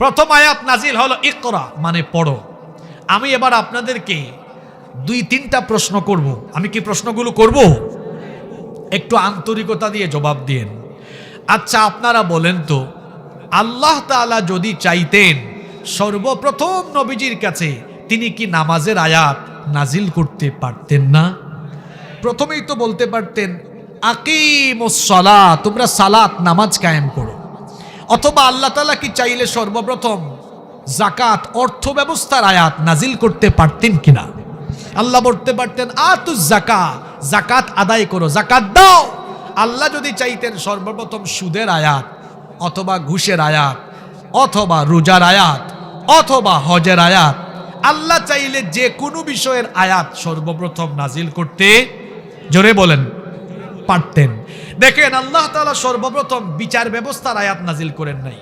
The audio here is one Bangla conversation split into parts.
প্রথম আয়াত নাজিল হলো ইকরা, মানে পড়ো। আমি এবার আপনাদেরকে 2-3টা প্রশ্ন করব। আমি কি প্রশ্নগুলো করব? একটু আন্তরিকতা দিয়ে জবাব দিন। আচ্ছা, আপনারা বলেন তো, আল্লাহ তাআলা যদি চাইতেন সর্বপ্রথম নবীজির কাছে, তিনি কি নামাজের আয়াত নাজিল করতে পারতেন না? প্রথমেই তো বলতে পারতেন আকিমুস সালাত, তোমরা সালাত নামাজ কায়েম করো। অথবা আল্লাহ তাআলা কি চাইলে সর্বপ্রথম যাকাত অর্থ ব্যবস্থার আয়াত নাজিল করতে পারতেন কিনা? আল্লাহ বলতে পারতেন আতুজ যাকাত, যাকাত আদায় করো, যাকাত দাও। আল্লাহ যদি চাইতেন সর্বপ্রথম সুদের আয়াত অথবা ঘুষের আয়াত অথবা রোজার আয়াত অথবা হজের আয়াত, আল্লাহ চাইলে যে কোনো বিষয়ের আয়াত সর্বপ্রথম নাজিল করতে, জোরে বলেন, পারতেন। দেখেন, আল্লাহ তাআলা সর্বপ্রথম বিচার ব্যবস্থার আয়াত নাজিল করেন নাই,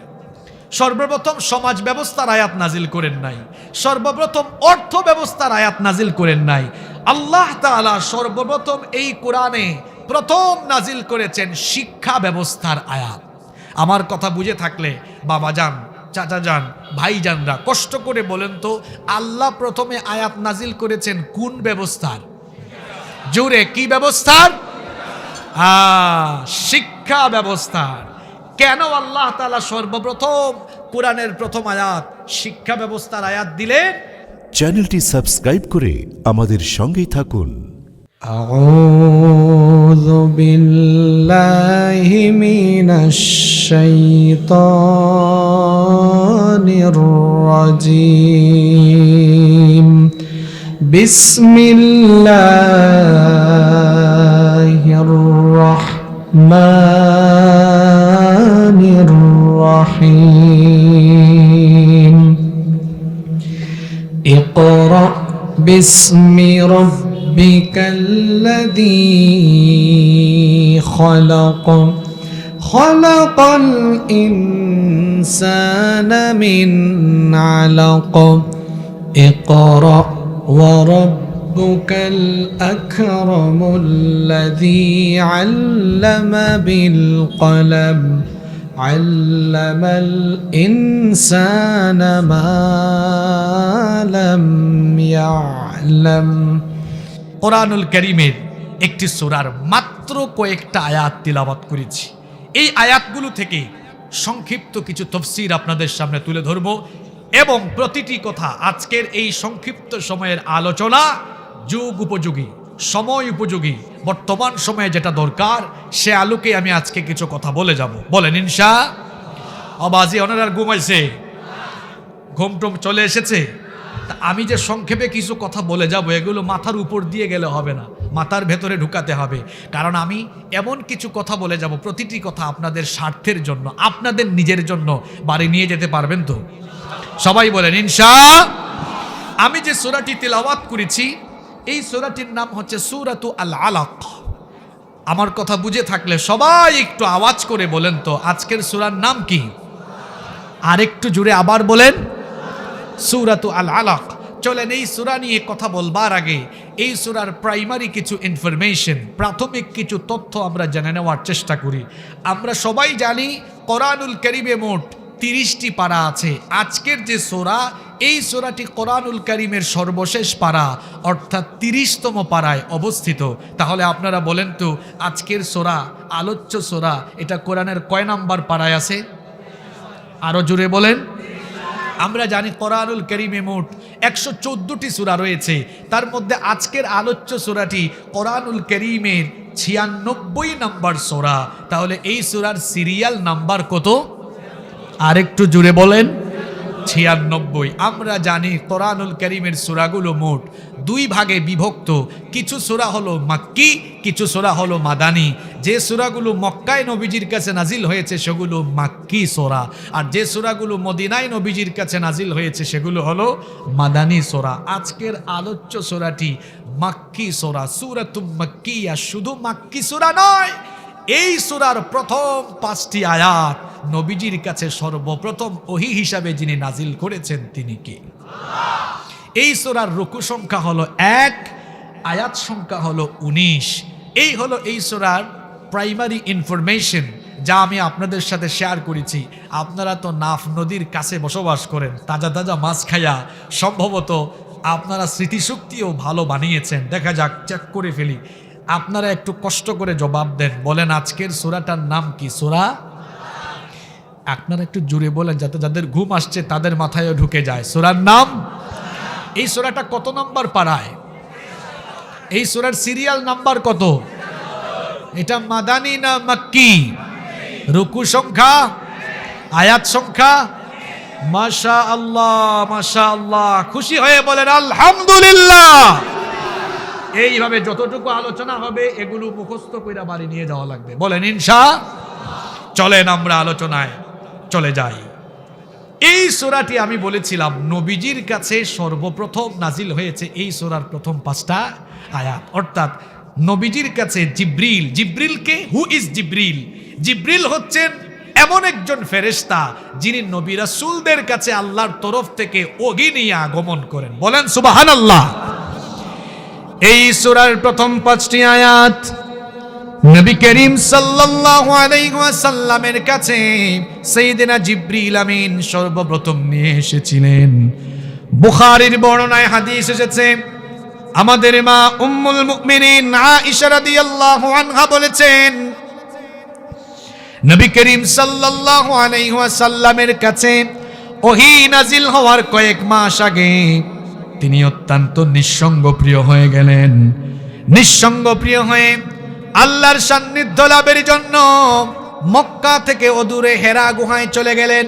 সর্বপ্রথম সমাজ ব্যবস্থার আয়াত নাজিল করেন নাই, সর্বপ্রথম অর্থ ব্যবস্থার আয়াত নাজিল করেন নাই। আল্লাহ তাআলা সর্বপ্রথম এই কোরআনে প্রথম নাজিল করেছেন শিক্ষা ব্যবস্থার আয়াত। আমার কথা বুঝে থাকলে বাবা যান, চাচা যান, ভাই যানরা কষ্ট করে বলেন তো, আল্লাহ প্রথমে আয়াত নাজিল করেছেন কোন ব্যবস্থার? জোরে, কি ব্যবস্থার? শিক্ষা ব্যবস্থার। কেন আল্লাহ তাআলা সর্বপ্রথম কোরআনের প্রথম আয়াত শিক্ষা ব্যবস্থার আয়াত দিলেন? চ্যানেলটি সাবস্ক্রাইব করে আমাদের সঙ্গেই থাকুন। আউযু বিল্লাহি মিনাশ শাইতানির রাজীম। বিসমিল্লাহির রাহমানির রাহিম। ইকরা বিসমি রাব্বিকাল্লাযী খালাক, খালাকাল ইনসানা মিন আলাক। ইকরা ওয়া রাব্বুকাল আকরামুল্লাযী আল্লামা বিল কলম, আল্লামাল ইনসানা মা লাম ইয়ালাম। কোরআনুল কারীমের একটি সূরার মাত্র কয়েকটা আয়াত তিলাওয়াত করেছি। এই আয়াতগুলো থেকে সংক্ষিপ্ত কিছু তাফসীর আপনাদের সামনে তুলে ধরব এবং প্রতিটি কথা আজকের এই সংক্ষিপ্ত সময়ের আলোচনা যুগ উপযোগী, সময় উপযোগী, বর্তমান সময়ে যেটা দরকার সে আলোকে আমি আজকে কিছু কথা বলে যাব। বলেন ইনশাআল্লাহ। আবাজি ওনারা ঘুমাইছে, ঘুমটুম চলে এসেছে। আমি যে সংক্ষেপে কিছু কথা বলে যাব, এগুলো মাথার উপর দিয়ে গেলে হবে না, মাথার ভেতরে ঢুকাতে হবে। কারণ আমি এমন কিছু কথা বলে যাব, প্রতিটি কথা আপনাদের স্বার্থের জন্য, আপনাদের নিজের জন্য বাড়ি নিয়ে যেতে পারবেন তো? সবাই বলেন ইনশাআল্লাহ। আমি যে সূরাটি তিলাওয়াত করেছি এই সূরাটির নাম হচ্ছে সূরাতু আল আলাক। আমার কথা বুঝে থাকলে সবাই একটু আওয়াজ করে বলেন তো, আজকের সূরার নাম কি? আর একটু জুড়ে আবার বলেন, সূরাতু আল আলাক। চলেন এই সূরা নিয়ে কথা বলবার আগে এই সূরার প্রাইমারি কিছু ইনফরমেশন, প্রাথমিক কিছু তথ্য আমরা জেনে নেওয়ার চেষ্টা করি। আমরা সবাই জানি কোরআনুল কারীমে মোট 30টি পারা আছে। আজকের যে সূরা, এই সূরাটি কোরআনুল কারীমের সর্বশেষ পারা অর্থাৎ 30তম পারায় অবস্থিত। তাহলে আপনারা বলেন তো, আজকের সূরা, আলোচ্য সূরা, এটা কোরআনের কয় নাম্বার পারায় আছে? আরো জোরে বলেন। আমরা জানি কোরআনুল কারীমে মোট 114টি সূরা রয়েছে। তার মধ্যে আজকের আলোচ্য সূরাটি কোরআনুল কারীমের 96 নম্বর সূরা। তাহলে এই সূরার সিরিয়াল নাম্বার কত? আরেকটু জুড়ে বলেন, 96। আমরা জানি কোরআনুল কারীমের সূরাগুলো মোট 2 ভাগে বিভক্ত। কিছু সূরা হলো মাক্কি, কিছু সূরা হলো মাদানী। যে সূরাগুলো মক্কায় নবীজির কাছে নাজিল হয়েছে সেগুলো মাক্কি সূরা, আর যে সূরাগুলো মদিনায় নবীজির কাছে নাজিল হয়েছে সেগুলো হলো মাদানী সূরা। আজকের আলোচ্য সূরাটি মাক্কি সূরা, সূরাতুম মাক্কিয়া। শুধু মাক্কি সূরা নয়, এই সূরার প্রথম 5টি আয়াত নবীজির কাছে সর্বপ্রথম ওহী হিসাবে যিনি নাজিল করেছেন তিনি কে? এই সূরার রুকু সংখ্যা হলো 1, আয়াত সংখ্যা হলো 19। এই হলো এই সূরার প্রাইমারি ইনফরমেশন। যা আমি আপনাদের সাথে শেয়ার করেছি, আপনারা তো নাফ নদীর কাছে বসবাস করেন, তাজা তাজা মাছ খাইয়া সম্ভবত আপনারা স্মৃতিশক্তিও ভালো বানিয়েছেন। দেখা যাক, চেক করে ফেলি। আপনারা একটু কষ্ট করে জবাব দেন, বলেন আজকের সূরাটার নাম কি? সূরা? আপনারা একটু জোরে বলেন, যাতে যাদের ঘুম আসছে তাদের মাথায়ও ঢুকে যায়। সূরার নাম? এই সূরাটা কত নম্বর পারায়? এই সূরার সিরিয়াল নাম্বার কত? এটা মাদানী না মাক্কি? রুকু সংখ্যা, আয়াত সংখ্যা? মাশাআল্লাহ, মাশাআল্লাহ। খুশি হয়ে বলেন আলহামদুলিল্লাহ। এইভাবে যতটুকু আলোচনা হবে এগুলো মুখস্থ কইরা বাড়ি নিয়ে যাওয়া লাগবে। বলেন ইনশাআল্লাহ। চলেন আমরা আলোচনায় চলে যাই। এই সূরাটি আমি বলেছিলাম নবীজির কাছে সর্বপ্রথম নাজিল হয়েছে এই সূরার প্রথম 5টা আয়াত। অর্থাৎ নবীজির কাছে জিব্রিল, জিব্রিলকে হু ইজ জিব্রিল? জিব্রিল হচ্ছেন এমন একজন ফেরেশতা যিনি নবী রাসূলদের কাছে আল্লাহর তরফ থেকে ওহী নিয়ে আগমন করেন। বলেন সুবহানাল্লাহ। এই সূরার প্রথম 5টি আয়াত নবী করিম সাল্লাল্লাহু আলাইহি ওয়াসাল্লামের কাছে সাইয়েদনা জিবরিল আমিন সর্বপ্রথম নিয়ে এসেছিলেন। বুখারীর বর্ণনায় হাদিস এসেছে, আমাদের মা উম্মুল মুমিনিন আয়েশা রাদিয়াল্লাহু আনহা বলেছেন, নবী করিম সাল্লাল্লাহু আলাইহি ওয়াসাল্লামের কাছে ওহী নাজিল হওয়ার কয়েক মাস আগে তিনি অত্যন্ত নিঃসঙ্গ প্রিয় হয়ে গেলেন। নিঃসঙ্গ প্রিয় হয়ে আল্লাহর সান্নিধ্য লাভের জন্য মক্কা থেকে অদূরে হেরা গুহায় চলে গেলেন।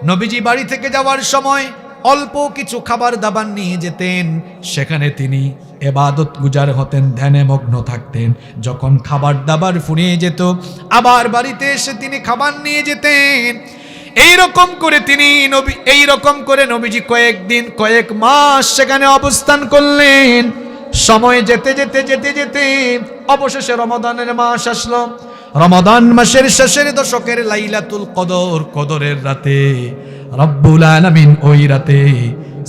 নবীজি বাড়ি থেকে যাওয়ার সময় অল্প কিছু খাবার দাবার নিয়ে যেতেন। সেখানে তিনি ইবাদত গুজার হতেন, ধ্যানে মগ্ন থাকতেন। যখন খাবার দাবার ফুরিয়ে যেত আবার বাড়িতে এসে তিনি খাবার নিয়ে যেতেন। এইরকম করে নবীজি কয়েকদিন, কয়েক মাস সেখানে অবস্থান করলেন। সময় যেতে যেতে যেতে যেতে অবশেষে রমাদানের মাস আসলো। রমাদান মাসের শেষের দশকের লাইলাতুল কদর, কদরের রাতে রব্বুল আলামিন ওই রাতে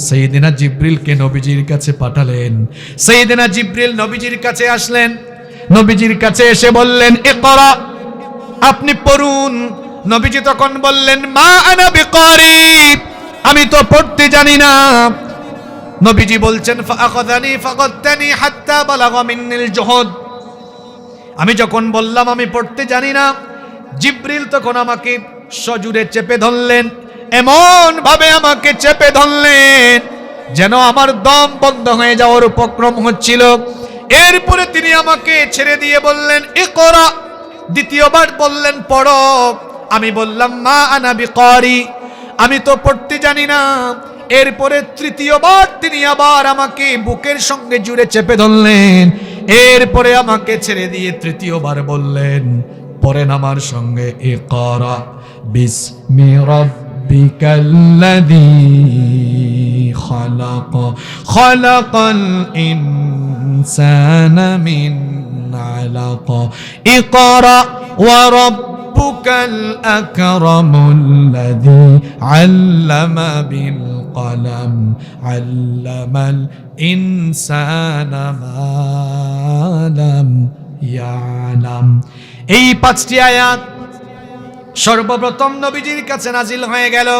সাইয়েদনা জিবরিলকে নবীজির কাছে পাঠালেন। সাইয়েদনা জিবরিল নবীজির কাছে আসলেন। নবীজির কাছে এসে বললেন, ইকরা, আপনি পড়ুন। নবীজি তখন বললেন, মা আনা বিকারি, আমি তো পড়তে জানি না। নবীজি বলছেন, ফাআখাযানি ফাগাত্তানি হাত্তা বালাগা মিন্নিল জুহুদ, আমি যখন বললাম আমি পড়তে জানি না, জিবরিল তখন আমাকে সজোরে চেপে ধরলেন। এমন ভাবে আমাকে চেপে ধরলেন যেন আমার দম বন্ধ হয়ে যাওয়ার উপক্রম হচ্ছিল। এরপরে তিনি আমাকে ছেড়ে দিয়ে বললেন, ইকরা, দ্বিতীয়বার বললেন পড়ো। আমি বললাম, মা আনা বিকারি, আমি তো পড়তে জানি না। এরপরে তৃতীয়বার তিনি আবার আমাকে বুকের সঙ্গে জুড়ে চেপে ধরলেন। এরপরে আমাকে ছেড়ে দিয়ে তৃতীয়বার বললেন, পড়েন আমার সঙ্গে, ইকরা বিসমি রাব্বিকাল্লাযী খালাক, খালাকাল ইনসানা মিন আলাক, ইকরা ওয়া রাব্বুকাল আকরামুল্লাযী আল্লামা বিল কলম, আল্লামাল ইনসানা মা লাম ইয়ালাম। এই 5টি আয়াত সর্বপ্রথম নবীজির কাছে নাজিল হয়ে গেল।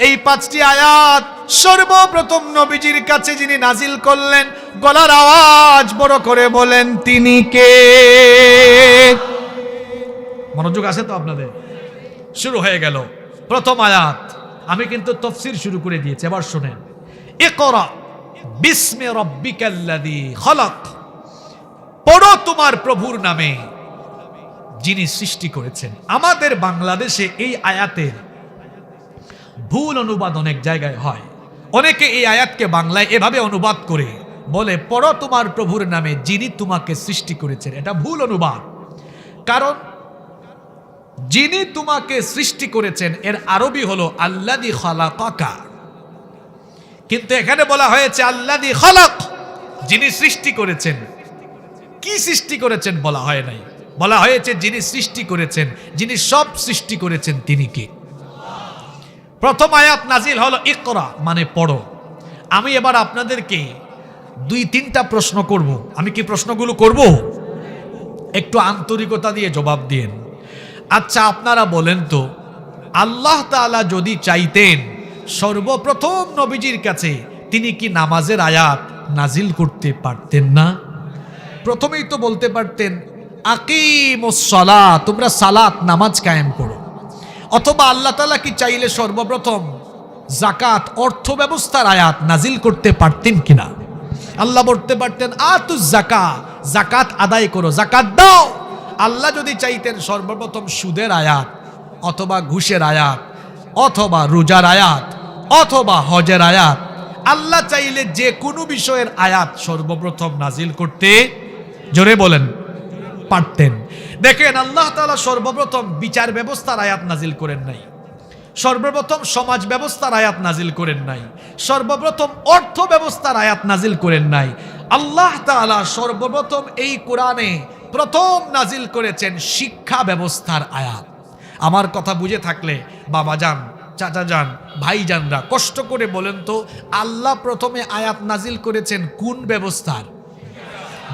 এই 5টি আয়াত সর্বপ্রথম নবীজির কাছে যিনি নাজিল করলেন, গলার আওয়াজ বড় করে বলেন, তিনি কে? মনোযোগ আছে তো আপনাদের? শুরু হয়ে গেল প্রথম আয়াত। আমি কিন্তু তাফসীর শুরু করে দিয়েছি, এবার শুনেন। ইকরা বিসমি রাব্বিকাল্লাযী খালাক, পড়ো তোমার প্রভুর নামে যিনি সৃষ্টি করেছেন। আমাদের বাংলাদেশে এই আয়াতের ভুল অনুবাদ অনেক জায়গায় হয়। অনেকে এই আয়াতকে বাংলায় এভাবে অনুবাদ করে বলে, পড়ো তোমার প্রভুর নামে যিনি তোমাকে সৃষ্টি করেছেন। এটা ভুল অনুবাদ। কারণ যিনি তোমাকে সৃষ্টি করেছেন এর আরবি হলো আল্লাযী খালাকাকা, কিন্তু এখানে বলা হয়েছে আল্লাযী খালাক, যিনি সৃষ্টি করেছেন। কি সৃষ্টি করেছেন বলা হয় নাই, বলা হয়েছে যিনি সৃষ্টি করেছেন, যিনি সব সৃষ্টি করেছেন তিনি কে? প্রথম আয়াত নাজিল হলো ইকরা, মানে পড়ো। আমি এবার আপনাদেরকে 2-3টা প্রশ্ন করব। আমি কি প্রশ্নগুলো করব? একটু আন্তরিকতা দিয়ে জবাব দিন। আচ্ছা আপনারা বলেন তো, আল্লাহ তাআলা যদি চাইতেন সর্বপ্রথম নবীজির কাছে তিনি কি নামাজের আয়াত নাজিল করতে পারতেন না? প্রথমেই তো বলতে পারতেন আকিমুস সালাত, তোমরা সালাত নামাজ কায়েম করো। অথবা আল্লাহ তাআলা কি চাইলে সর্বপ্রথম জাকাত অর্থ ব্যবস্থার আয়াত নাজিল করতে পারতেন কিনা? আল্লাহ বলতে পারতেন আতুজ যাকাত, জাকাত আদায় করো, জাকাত দাও। আল্লাহ যদি চাইতেন সর্বপ্রথম সুদের আয়াত অথবা ঘুষের আয়াত অথবা রোজার আয়াত অথবা হজের আয়াত, আল্লাহ চাইলে যে কোনো বিষয়ের আয়াত সর্বপ্রথম নাজিল করতে, জোরে বলেন, পারতেন। দেখেন আল্লাহ তাআলা সর্বপ্রথম বিচার ব্যবস্থার আয়াত নাজিল করেন নাই, সর্বপ্রথম সমাজ ব্যবস্থার আয়াত নাজিল করেন নাই, সর্বপ্রথম অর্থ ব্যবস্থার আয়াত নাজিল করেন নাই। আল্লাহ তাআলা সর্বপ্রথম এই কোরআনে প্রথম নাজিল করেছেন শিক্ষা ব্যবস্থার আয়াত। আমার কথা বুঝে থাকলে বাবা যান, চাচা যান, ভাইজানরা কষ্ট করে বলেন তো, আল্লাহ প্রথমে আয়াত নাজিল করেছেন কোন ব্যবস্থার?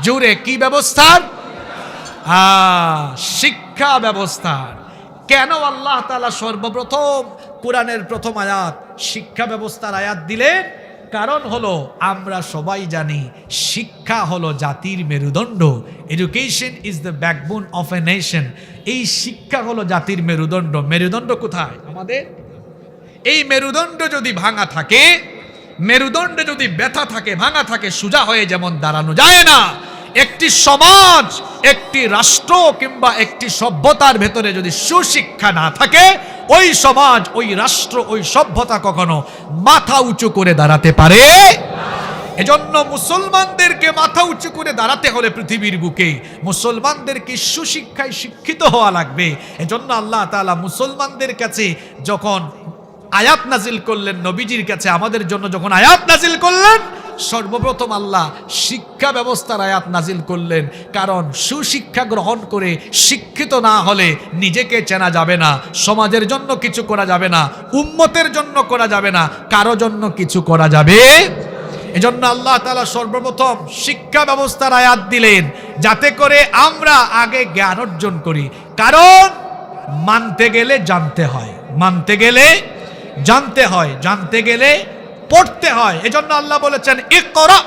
জোরে, কি ব্যবস্থার? শিক্ষা ব্যবস্থার। কেন আল্লাহ তাআলা সর্বপ্রথম কোরআনের প্রথম আয়াত শিক্ষা ব্যবস্থার আয়াত দিলেন? কারণ হলো আমরা সবাই জানি শিক্ষা হলো জাতির মেরুদণ্ড। Education is the backbone of a nation. এই শিক্ষা হলো জাতির মেরুদণ্ড। মেরুদণ্ড কোথায়? আমাদের। এই মেরুদণ্ড যদি ভাঙা থাকে, মেরুদণ্ডে যদি ব্যথা থাকে, ভাঙা থাকে, সোজা হয়ে যেমন দাঁড়ানো যায় না। একটি সমাজ, একটি রাষ্ট্র কিংবা একটি সভ্যতার ভেতরে যদি সুশিক্ষা না থাকে, ওই সমাজ, ওই রাষ্ট্র, ওই সভ্যতা কখনো মাথা উঁচু করে দাঁড়াতে পারে। এজন্য মুসলমানদেরকে মাথা উঁচু করে দাঁড়াতে হলে পৃথিবীর বুকে মুসলমানদেরকে সুশিক্ষায় শিক্ষিত হওয়া লাগবে। এজন্য আল্লাহ তাআলা মুসলমানদের কাছে যখন আয়াত নাজিল করলেন, নবীজির কাছে আমাদের জন্য যখন আয়াত নাজিল করলেন, সর্বপ্রথম আল্লাহ শিক্ষা ব্যবস্থার আয়াত নাজিল করলেন। কারণ সুশিক্ষা গ্রহণ করে শিক্ষিত না হলে নিজেকে চেনা যাবে না, সমাজের জন্য কিছু করা যাবে না, উম্মতের জন্য করা যাবে না, কারো জন্য কিছু করা যাবে। এজন্য আল্লাহ তাআলা সর্বপ্রথম শিক্ষা ব্যবস্থার আয়াত দিলেন, যাতে করে আমরা আগে জ্ঞান অর্জন করি। কারণ মানতে গেলে জানতে হয়, মানতে গেলে জানতে হয়, জানতে গেলে পড়তে হয়। এজন্য আল্লাহ বলেছেন ইকরা।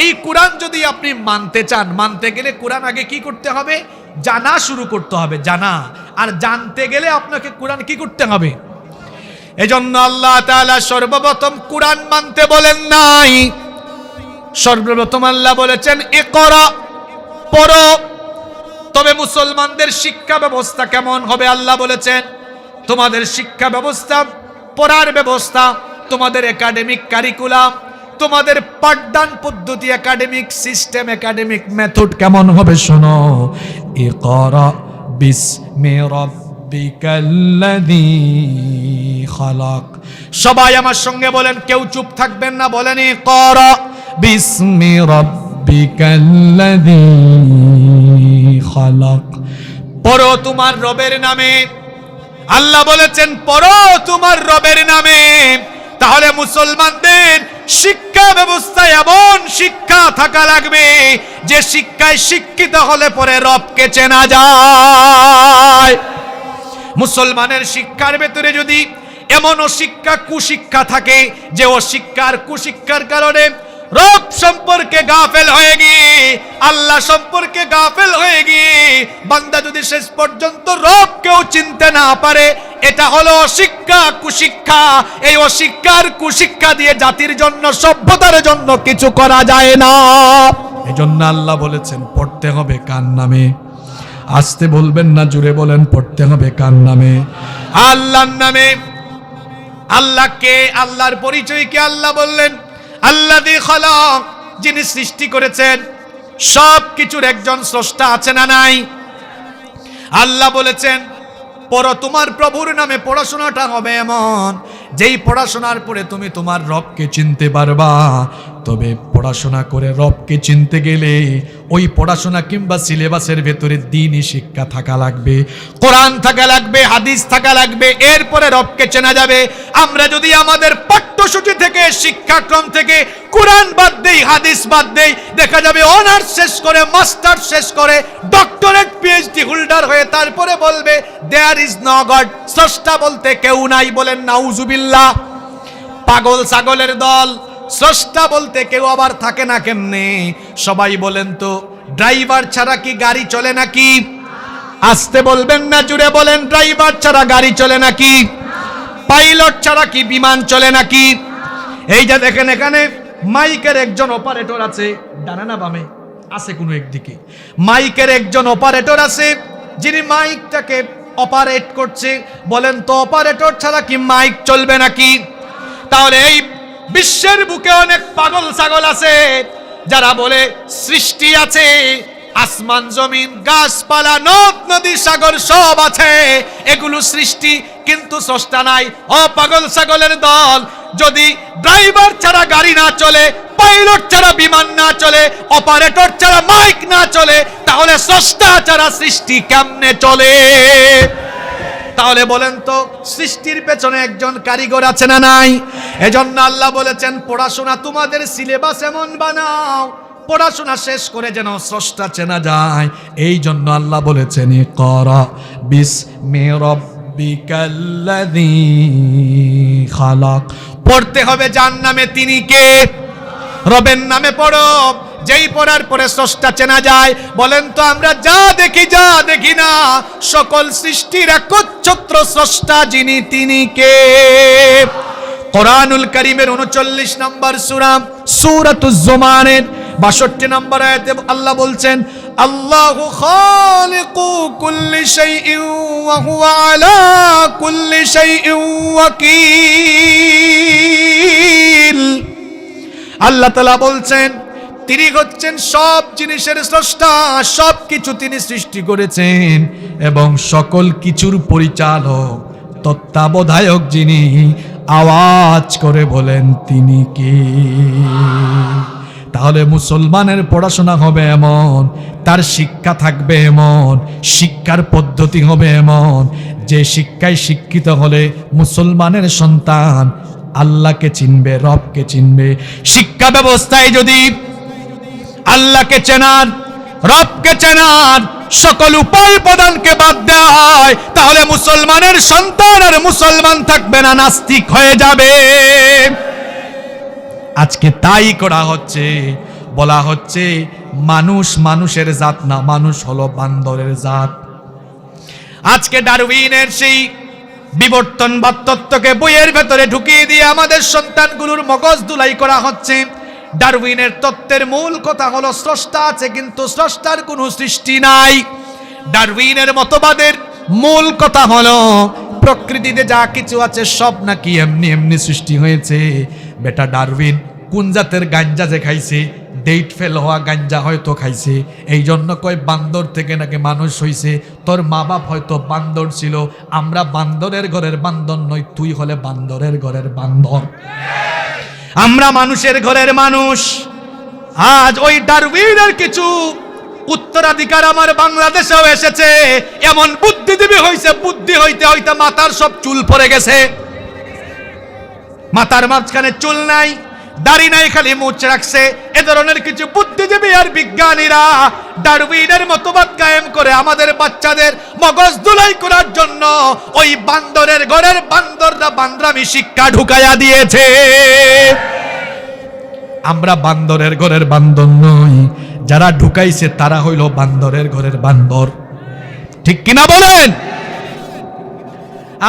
এই কোরআন যদি আপনি মানতে চান, মানতে গেলে কোরআন আগে কি করতে হবে? জানা শুরু করতে হবে, জানা। আর জানতে গেলে আপনাকে কোরআন কি করতে হবে? এজন্য আল্লাহ তাআলা সর্বপ্রথম কোরআন মানতে বলেন নাই, সর্বপ্রথম আল্লাহ বলেছেন ইকরা, পড়ো। তবে মুসলমানদের শিক্ষা ব্যবস্থা কেমন হবে? আল্লাহ বলেছেন তোমাদের শিক্ষা ব্যবস্থা, পড়ার ব্যবস্থা, তোমাদের একাডেমিক কারিকুলাম, তোমাদের পাঠদান পদ্ধতি, একাডেমিক সিস্টেম, একাডেমিক মেথড কেমন হবে শোনো। ইকরা বিসমি রাব্বিকাল্লাযী খালাক। সবাই আমার সঙ্গে বলেন, কেউ চুপ থাকবেন না, বলেন ইকরা বিসমি রাব্বিকাল্লাযী খালাক। পড়ো তোমার রবের নামে। আল্লাহ বলেছেন পড়ো তোমার রবের নামে। তাহলে মুসলমানদের শিক্ষা ব্যবস্থায় এমন শিক্ষা থাকা লাগবে যে শিক্ষায় শিক্ষিত হলে পরে রবকে চেনা যায়। মুসলমানের শিক্ষার ভেতরে যদি এমন অশিক্ষা, কুশিক্ষা থাকে যে অশিক্ষার, কুশিক্ষার কারণে রব সম্পর্কে গাফেল হয়ে গিয়ে, আল্লাহ সম্পর্কে গাফেল হয়ে গিয়ে বান্দা যদি শেষ পর্যন্ত রবকেও চিনতে না পারে, এটা হলো অশিক্ষা, কুশিক্ষা। এই অশিক্ষার, কুশিক্ষা দিয়ে জাতির জন্য, সভ্যতার জন্য কিছু করা যায় না। এজন্য আল্লাহ বলেছেন পড়তে হবে কার নামে? আসতে বলবেন না, জুড়ে বলেন, পড়তে হবে কার নামে? আল্লাহর নামে। আল্লাহ কে? আল্লাহর পরিচয় কি? আল্লাহ বললেন আল্লাযী খালাক, যিনি সৃষ্টি করেছেন। সব কিছুর একজন স্রষ্টা আছে না নাই? আল্লাহ বলেছেন পড়ো তোমার প্রভুর নামে। পড়াশোনাটা হবে এমন যেই পড়াশোনার পরে তুমি তোমার রবকে চিনতে পারবা। তবে পড়াশোনা করে রবকে চিনতে গেলে ওই পড়াশোনা কিংবা সিলেবাসের ভেতরে দ্বীনি শিক্ষা থাকা লাগবে, কোরআন থাকা লাগবে, হাদিস থাকা লাগবে, এরপরে রবকে চেনা যাবে। আমরা যদি আমাদের পাঠ্য কর্মসূচি থেকে, শিক্ষাক্রম থেকে কুরআন বাদ দেই, হাদিস বাদ দেই, দেখা যাবে অনার্স শেষ করে, মাস্টার শেষ করে, ডক্টরেট পিএইচডি হোল্ডার হয়ে তারপরে বলবে দেয়ার ইজ নো গড, স্রষ্টা বলতে কেউ নাই। বলেন নাউজুবিল্লাহ। পাগল ছাগলের দল। স্রষ্টা বলতে কেউ আবার থাকে না কেমনে? সবাই বলেন তো, ড্রাইভার ছাড়া কি গাড়ি চলে নাকি? আসতে বলবেন না, জুড়ে বলেন, ড্রাইভার ছাড়া গাড়ি চলে নাকি? পাইলট ছাড়া কি বিমান চলে নাকি? এই যে দেখেন, এখানে মাইকের একজন অপারেটর আছে, ডানে না বামে আছে কোনো একদিকে, মাইকের একজন অপারেটর আছে যিনি মাইকটাকে অপারেট করছে। বলেন তো, অপারেটর ছাড়া কি মাইক চলবে নাকি? তাহলে এই বিশ্বের বুকে অনেক পাগল ছাগল আছে যারা বলে সৃষ্টি আছে, আসমান জমিন গাছপালা নদ নদী সাগর সব আছে, এগুলো সৃষ্টি, কিন্তু স্রষ্টা নাই। ও পাগল ছাগলের দল, যদি ড্রাইভার ছাড়া গাড়ি না চলে, পাইলট ছাড়া বিমান না চলে, অপারেটর ছাড়া মাইক না চলে, তাহলে স্রষ্টা ছাড়া সৃষ্টি কেমনে চলে? তাহলে বলেন তো, সৃষ্টির পেছনে একজন কারিগর আছে না নাই? এজন্য আল্লাহ বলেছেন, পড়াশোনা তোমাদের সিলেবাস এমন বানাও, পড়াশোনা শেষ করে যেন স্রষ্টা চেনা যায়। এই জন্য আল্লাহ বলেছেন, ইকরা বিসমি রাব্বিকাল্লাযী খালাক। পড়তে হবে যার নামে, তিনি কে? রবের নামে পড়ো, যেই পড়ার পরে স্রষ্টা চেনা যায়। বলেন তো, আমরা যা দেখি যা দেখি না, সকল সৃষ্টির একচ্ছত্র স্রষ্টা যিনি, তিনি কে? কোরআনুল কারীমের 39 নম্বর সূরা, সূরাতুজ জুমারের 62 নম্বর আয়াতে আল্লাহ বলছেন, আল্লাহু খালিকু কুল্লি শাইইন ওয়া হুয়া আলা কুল্লি শাইইন ওয়াকিল। আল্লাহ তাআলা বলছেন, তিনি হচ্ছেন সব জিনিসের স্রষ্টা, সব কিছু তিনি সৃষ্টি করেছেন এবং সকল কিছুর পরিচালক, তত্ত্বাবধায়ক যিনি। আওয়াজ করে বলেন, তিনি কে? তাহলে মুসলমানের পড়াশোনা হবে এমন, তার শিক্ষা থাকবে এমন, শিক্ষার পদ্ধতি হবে এমন, যে শিক্ষায় শিক্ষিত হলে মুসলমানের সন্তান আল্লাহকে চিনবে, রবকে চিনবে। শিক্ষা ব্যবস্থায় যদি আল্লাহকে চেনার, রবকে চেনার সকল উপায় প্রদানকে বাদ দেওয়া হয়, তাহলে মুসলমানের সন্তান আর মুসলমান থাকবে না, নাস্তিক হয়ে যাবে। আজকে তাই করা হচ্ছে। বলা হচ্ছে মানুষ মানুষের জাত না, মানুষ হলো বান্দরের জাত। আজকে ডারউইনের সেই বিবর্তনবাদ তত্ত্বকে বইয়ের ভেতরে ঢুকিয়ে দিয়ে আমাদের সন্তানগুলোর মগজ ধুলাই করা হচ্ছে। ডারউইনের তত্ত্বের মূল কথা হলো স্রষ্টা আছে, কিন্তু স্রষ্টার কোনো সৃষ্টি নাই। ডারউইনের মতবাদের মূল কথা হলো প্রকৃতিতে যা কিছু আছে সব নাকি এমনি এমনি সৃষ্টি হয়েছে। বেটা ডারউইন কোন জাতের গাঞ্জা যে খাইছে, ডেট ফেল হওয়া গাঞ্জা হয়তো খাইছে, এই জন্য কয় বান্দর থেকে নাকি মানুষ হইছে। তোর মা বাপ হয়তো বান্দর ছিল, আমরা বান্দরের ঘরের বান্দর নই, তুই হলে বান্দরের ঘরের বান্দর, আমরা মানুষের ঘরের মানুষ। আজ ওই ডারউইনের কিছু উত্তরাধিকার আমার বাংলাদেশেও এসেছে। এমন বুদ্ধিজীবী হইছে, বুদ্ধি হইতে হইতে মাথার সব চুল পড়ে গেছে, মাথার মাঝখানে চুল নাই, দাড়ি নাই, খালি মুছ রাখছে। এ ধরনের কিছু বুদ্ধিজীবী আর বিজ্ঞানীরা ডারউইনের মতবাদ কায়েম করে আমাদের বাচ্চাদের মগজ ধুলাই করার জন্য ওই বান্দরের ঘরের বান্দররা বান্দরামি শিক্ষা ঢুকাইয়া দিয়েছে। আমরা বান্দরের ঘরের বান্দর নই, যারা ঢুকাইছে তারা হইল বান্দরের ঘরের বান্দর। ঠিক কিনা বলেন?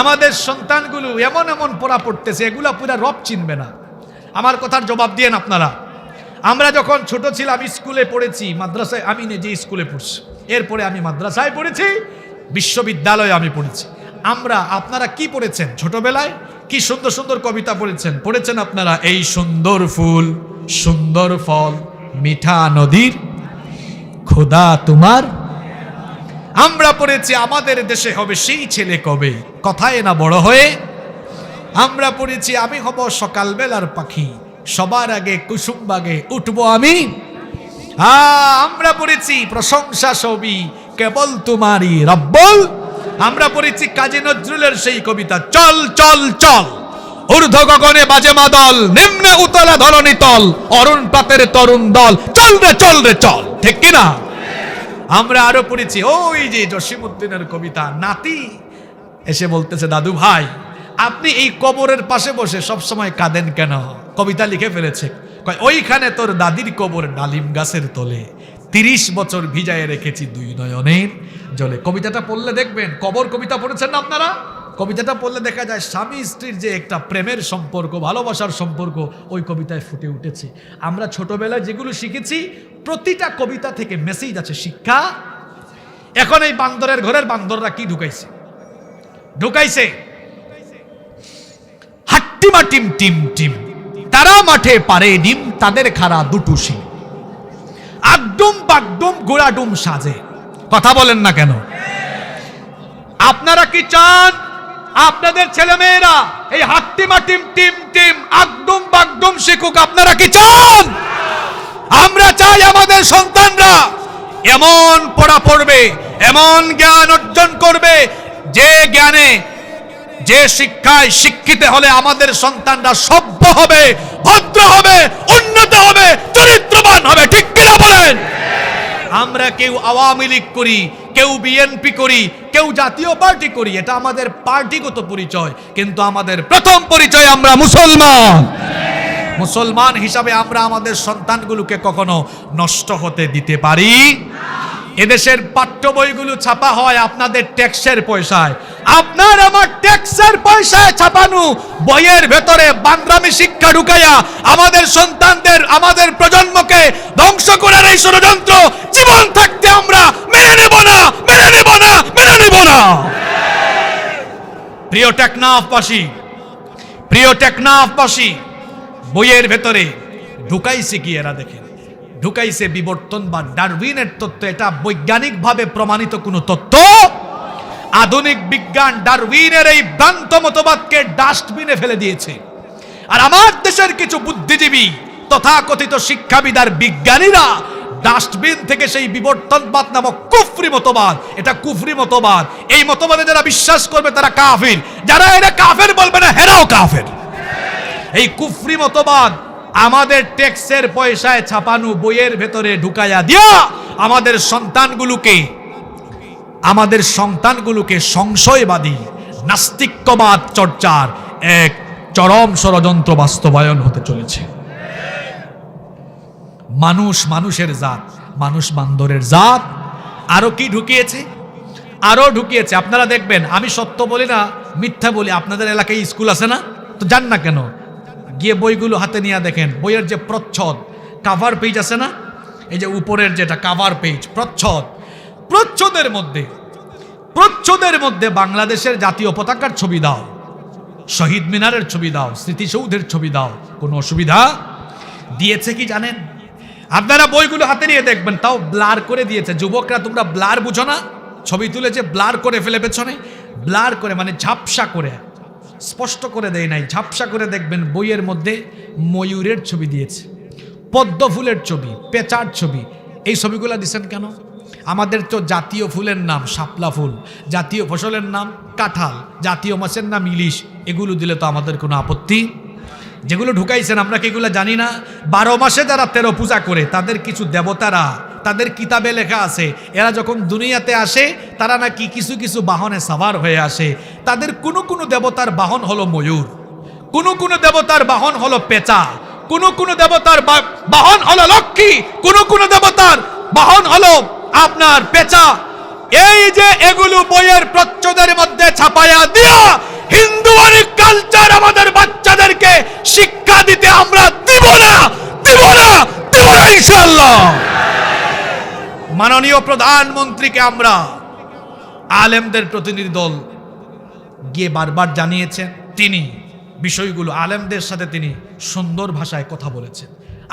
আমাদের সন্তানগুলো এমন এমন পড়া পড়তেছে, এগুলা পুরা রব চিনবে না। আমার কথার জবাব দিয়েন আপনারা। আমরা যখন ছোট ছিলাম স্কুলে পড়েছি, মাদ্রাসায়, আমি নিজে স্কুলে পড়ছি, এরপরে আমি মাদ্রাসায় পড়েছি, বিশ্ববিদ্যালয়ে আমি পড়েছি। আপনারা কি পড়েছেন ছোটবেলায়? কি সুন্দর সুন্দর কবিতা পড়েছেন আপনারা? এই সুন্দর ফুল, সুন্দর ফল, মিঠা নদীর খোদা তোমার। আমরা পড়েছি আমাদের দেশে হবে সেই ছেলে কবে, কথায় না বড় হয়ে। আমরা পড়েছি আমি হব সকালবেলার পাখি, সবার আগে কুসুম বাগে উঠবো আমি। আমরা পড়েছি প্রশংসা সবই কেবল তোমারই রব্বুল। আমরা পড়েছি কাজী নজরুলের সেই কবিতা, চল চল চল ঊর্ধ্ব গগনে বাজে মাদল, নিম্নে উতলা ধরণী তল, অরুণ প্রাতের তরুণ দল, চল রে চল রে চল। ঠিক কিনা? আমরা আরো পড়েছি ওই যে জসিমউদ্দিনের কবিতা, নাতি এসে বলতেছে, দাদু ভাই আপনি এই কবরের পাশে বসে সব সময় কাঁদেন কেন? কবিতা লিখে ফেলেছে, কয় ওইখানে তোর দাদির কবর ডালিম গাছের তলে, 30 বছর ভিজায় রেখেছি দুই নয়নের জলে। কবিতাটা পড়লে দেখবেন, কবর কবিতা পড়েছেন না আপনারা? কবিতাটা পড়লে দেখা যায় স্বামী স্ত্রীর যে একটা প্রেমের সম্পর্ক, ভালোবাসার সম্পর্ক ওই কবিতায় ফুটে উঠেছে। আমরা ছোটবেলায় যেগুলো শিখেছি প্রতিটা কবিতা থেকে মেসেজ আছে, শিক্ষা। এখন এই বান্দরের ঘরের বান্দররা কি ঢুকাইছে হাট্টিমা টিম টিম টিম, তারা মাঠে পারে ডিম, তাদের খাড়া দুটো শিম, আগডুম বাগডুম গোড়াডুম সাজে। কথা বলেন না কেন? আপনারা কি চান আপনাদের ছেলে মেয়েরা এই হাট্টিমা টিম টিম টিম আগডুম বাগডুম শিখুক? আপনারা কি চান? আমরা চাই আমাদের সন্তানরা এমন পড়া পড়বে, এমন জ্ঞান অর্জন করবে, যে জ্ঞানে, যে শিক্ষায় শিক্ষিত হলে আমাদের সন্তানরা সভ্য হবে, ভদ্র হবে, উন্নত হবে, চরিত্রবান হবে। ঠিক কিনা বলেন? আমরা কেউ আওয়ামী লীগ করি, কেউ বিএনপি করি, কেউ জাতীয় পার্টি করি, এটা আমাদের পার্টিগত পরিচয়, কিন্তু আমাদের প্রথম পরিচয় আমরা মুসলমান। মুসলমান হিসাবে আমরা আমাদের সন্তানগুলোকে কখনো নষ্ট হতে দিতে পারি। এদেশের পাঠ্য বইগুলো ছাপা হয় আপনাদের ট্যাক্সের পয়সায়, আপনার আমার ট্যাক্সের পয়সায় ছাপানো বইয়ের ভেতরে বান্দরামি শিক্ষা ঢুকাইয়া আমাদের সন্তানদের, আমাদের প্রজন্মকে ধ্বংস করার এই ষড়যন্ত্র জীবন থাকতে আমরা মেনে নেব না, মেনে নেব না, মেনে নেব না। প্রিয় টেকনাফবাসী, বইয়ের ভেতরে ঢুকাইছে কি এরা? দেখেন, ঢুকাইছে বিবর্তন বা ডারউইনের তত্ত্ব। এটা বৈজ্ঞানিকভাবে প্রমাণিত কোনো তত্ত্ব। আধুনিক বিজ্ঞান ডারউইনের এই ভ্রান্ত মতবাদকে ডাস্টবিনে ফেলে দিয়েছে। আর আমার দেশের কিছু বুদ্ধিজীবী, তথাকথিত শিক্ষাবিদ আর বিজ্ঞানীরা ডাস্টবিন থেকে সেই বিবর্তনবাদ নামক কুফরি মতবাদ, এটা কুফরি মতবাদ, এই মতবাদে যারা বিশ্বাস করবে তারা কাফির, যারা এরা কাফের বলবে না হেরাও কাফের। এই কুফরি মতবাদ আমাদের ট্যাক্সের পয়সায় ছাপানো বইয়ের ভেতরে ঢুকাইয়া দিয়া আমাদের সন্তানগুলোকে সংশয়বাদী, নাস্তিক্যবাদ চর্চার এক চরম ষড়যন্ত্র বাস্তবায়ন হতে চলেছে। মানুষ মানুষের জাত, মানুষ বান্দরের জাত। আরো কি ঢুকিয়েছে? আরো ঢুকিয়েছে। আপনারা দেখবেন, আমি সত্য বলি না, মিথ্যা বলি। আপনাদের এলাকায় স্কুল আছে না? তো যান না কেন, গিয়ে বইগুলো হাতে নিয়ে দেখেন। বইয়ের যে প্রচ্ছদ, কাভার পেজ আছে না, এই যে উপরের যেটা কাভার পেজ, প্রচ্ছদের মধ্যে বাংলাদেশের জাতীয় পতাকার ছবি দাও, শহীদ মিনারের ছবি দাও, স্মৃতিসৌধের ছবি দাও, কোনো অসুবিধা? দিয়েছে কি জানেন? আপনারা বইগুলো হাতে নিয়ে দেখবেন, তাও ব্লার করে দিয়েছে। যুবকরা তোমরা ব্লার বুঝো না? ছবি তুলেছে ব্লার করে ফেলে, পেছনে ব্লার করে, মানে ঝাপসা করে, স্পষ্ট করে দেয় নাই, ঝাপসা করে দেখবেন বইয়ের মধ্যে ময়ূরের ছবি দিয়েছে, পদ্ম ফুলের ছবি, পেঁচার ছবি। এই ছবিগুলো দিচ্ছেন কেন? আমাদের তো জাতীয় ফুলের নাম শাপলা ফুল, জাতীয় ফসলের নাম কাঁঠাল, জাতীয় মাছের নাম ইলিশ। এগুলো দিলে তো আমাদের কোনো আপত্তি। যেগুলো ঢুকাইছেন আমরা কি এগুলো জানি না? 12 মাসে যারা 13 পূজা করে তাদের কিছু দেবতারা, তাদের কিতাবে লেখা আছে, এরা যখন দুনিয়াতে আসে তারা নাকি কিছু কিছু বাহনে সাওয়ার হয়ে আসে। তাদের কোনো কোনো দেবতার বাহন হলো ময়ূর, কোনো কোনো দেবতার বাহন হলো পেঁচা, কোনো কোনো দেবতার বাহন হলো লক্ষ্মী, কোনো কোনো দেবতার বাহন হলো আপনার পেঁচা। এই যে এগুলো বইয়ের প্রচ্ছদের মধ্যে ছাপায়া দিয়া হিন্দুয়ানি কালচার আমাদের বাচ্চাদেরকে শিক্ষা দিতে আমরা দিব না, ইনশাআল্লাহ। মাননীয় প্রধানমন্ত্রীকে আমরা, আলেমদের প্রতিনিধি দল গিয়ে বারবার জানিয়েছেন, তিনি বিষয়গুলো আলেমদের সাথে তিনি সুন্দর ভাষায় কথা বলেছেন,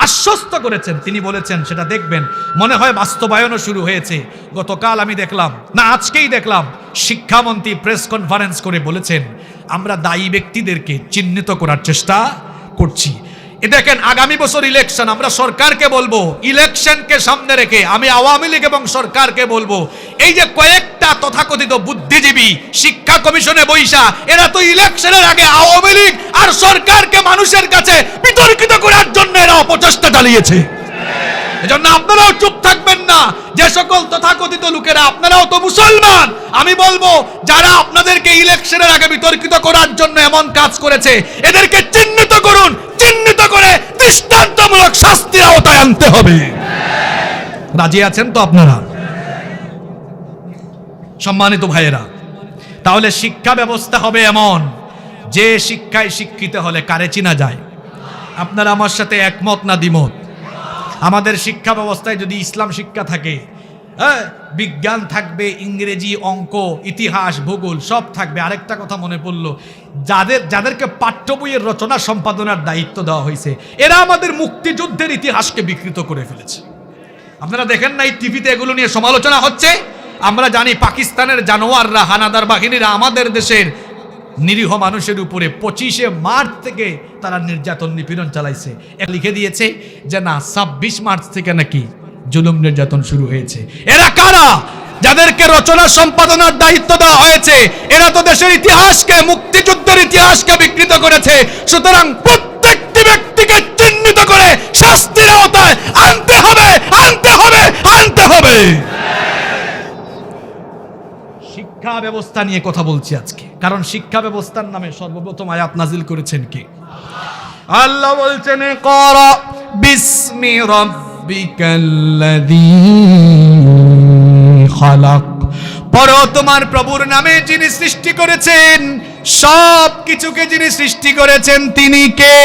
আশ্বস্ত করেছেন। তিনি বলেছেন, সেটা দেখবেন, মনে হয় বাস্তবায়নও শুরু হয়েছে। গতকাল আমি দেখলাম, না আজকেই দেখলাম, শিক্ষামন্ত্রী প্রেস কনফারেন্স করে বলেছেন, আমরা দায়ী ব্যক্তিদেরকে চিহ্নিত করার চেষ্টা করছি। দেখেন আগামী বছর ইলেকশন, আমরা সরকারকে বলবো, ইলেকশনকে সামনে রেখে আমি আওয়ামী লীগ এবং সরকারকে বলবো, এই যে কয়েকটা তথাকথিত বুদ্ধিজীবী শিক্ষা কমিশনে বৈশা, এরা তো ইলেকশনের আগে আওয়ামী লীগ আর সরকারকে মানুষের কাছে বিতর্কিত করার জন্য এরা অপচেষ্টা চালিয়েছে। এজন্য আপনারাও চুপ থাকবেন না। যে সকল তথাকথিত লোকেরা, আপনারাও তো মুসলমান, আমি বলবো যারা আপনাদেরকে ইলেকশনের আগে বিতর্কিত করার জন্য এমন কাজ করেছে, এদেরকে চিহ্নিত করুন, চিহ্নিত করে দৃষ্টান্তমূলক শাস্তির আওতায় আনতে হবে। রাজি আছেন তো আপনারা? সম্মানিত ভাইয়েরা, তাহলে শিক্ষা ব্যবস্থা হবে এমন যে শিক্ষায় শিক্ষিত হলে কারে চিনা যায়? আপনারা আমার সাথে একমত না দ্বিমত? আমাদের শিক্ষা ব্যবস্থায় যদি ইসলাম শিক্ষা থাকে, হ্যাঁ, বিজ্ঞান থাকবে, ইংরেজি, অঙ্ক, ইতিহাস, ভূগোল সব থাকবে। আরেকটা কথা মনে পড়লো, যাদেরকে পাঠ্য বইয়ের রচনা সম্পাদনার দায়িত্ব দেওয়া হয়েছে, এরা আমাদের মুক্তিযুদ্ধের ইতিহাসকে বিকৃত করে ফেলেছে। আপনারা দেখেন না এই টিভিতে এগুলো নিয়ে সমালোচনা হচ্ছে? আমরা জানি পাকিস্তানের জানোয়াররা, হানাদার বাহিনীরা আমাদের দেশের নিরীহ মানুষের উপরে 25শে মার্চ থেকে তারা নির্যাতন নিপীড়ন চালাইছে। লিখে দিয়েছে যে না, 26 মার্চ থেকে নাকি জুলুম নির্যাতন শুরু হয়েছে। এরা কারা? যাদেরকে রচনা সম্পাদনার দায়িত্ব দেওয়া হয়েছে, এরা তো দেশের ইতিহাসকে, মুক্তিযুদ্ধের ইতিহাসকে বিকৃত করেছে। সুতরাং প্রত্যেকটি ব্যক্তিকে চিহ্নিত করে শাস্তির আওতায় আনতে হবে, আনতে হবে, আনতে হবে। শিক্ষা ব্যবস্থা নিয়ে কথা বলছি আজকে, কারণ শিক্ষা ব্যবস্থার নামে সর্বপ্রথম আয়াত নাজিল করেছেন কে? আল্লাহ বলছেন, ক্বারা বিসমি রাব্বিকাল্লাযী খালাক, পড়ো তোমার প্রভুর নামে যিনি সৃষ্টি করেছেন, সব কিছুকে যিনি সৃষ্টি করেছেন তিনি কে?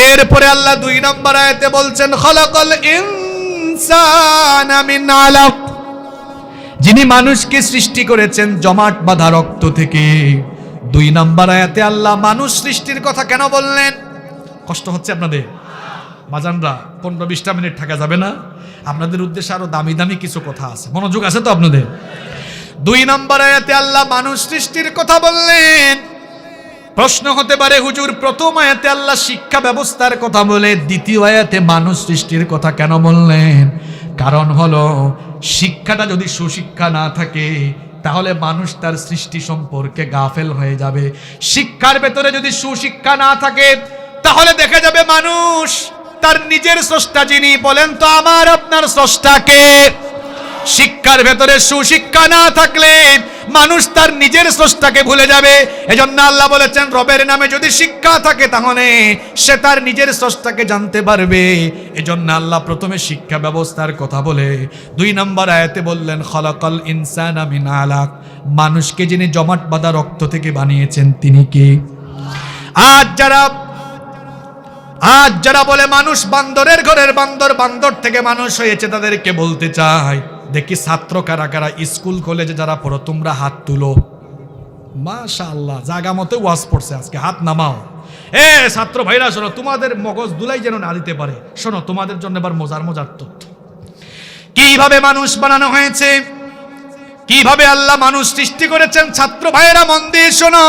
এরপরে আল্লাহ 2 নম্বর আয়াতে বলছেন, খালাকাল ইনসানা মিন আলাক, যিনি মানুষকে সৃষ্টি করেছেন জমাট বাঁধা রক্ত থেকে। 2 নম্বর আয়াতে আল্লাহ মানুষ সৃষ্টির কথা কেন বললেন? কষ্ট হচ্ছে আপনাদের বাজানরা? 15-20টা মিনিট থাকা যাবে না? আপনাদের উদ্দেশ্যে আরো দামি দামি কিছু কথা আছে, মনোযোগ আছে তো আপনাদের? 2 নম্বর আয়াতে আল্লাহ মানুষ সৃষ্টির কথা বললেন। প্রশ্ন হতে পারে, হুজুর প্রথম আয়াতে আল্লাহ শিক্ষা ব্যবস্থার কথা বলে দ্বিতীয় আয়াতে মানুষ সৃষ্টির কথা কেন বললেন? কারণ হলো, শিক্ষাটা যদি সুশিক্ষা না থাকে তাহলে মানুষ তার সৃষ্টি সম্পর্কে গাফেল হয়ে যাবে। শিক্ষার ভেতরে যদি সুশিক্ষা না থাকে তাহলে দেখা যাবে মানুষ তার নিজের স্রষ্টা যিনি, বলেন তো আমার আপনার স্রষ্টাকে? শিক্ষার ভেতরে সুশিক্ষা না থাকলে মানুষ তার নিজের স্রষ্টাকে ভুলে যাবে। এজন্য আল্লাহ বলেছেন, রবের নামে যদি শিক্ষা থাকে তাহলে সে তার নিজের স্রষ্টাকে জানতে পারবে। এজন্য আল্লাহ প্রথমে শিক্ষা ব্যবস্থার কথা বলে 2 নম্বর আয়াতে বললেন, খালাকাল ইনসানা মিন আলাক, মানুষকে যিনি জমাট বাঁধা রক্ত থেকে বানিয়েছেন তিনি কে? আজ যারা বলে মানুষ বান্দরের ঘরের বান্দর, বান্দর থেকে মানুষ হয়েছে, তাদেরকে বলতে চাই, দেখি ছাত্র কারা কারা স্কুল কলেজে যারা পড়ো তোমরা হাত তুলো। মাশাআল্লাহ, জায়গা মতো ওয়াজ পড়ছে আজকে, হাত নামাও। ছাত্র ভাইরা শোনো, তোমাদের মগজ দুলাই যেন না দিতে পারে। শোনো, তোমাদের জন্য এবার মজার মজার তথ্য। কিভাবে মানুষ বানানো হয়েছে, কিভাবে আল্লাহ মানুষ সৃষ্টি করেছেন, ছাত্র ভাইয়েরা মন দিয়ে শোনো।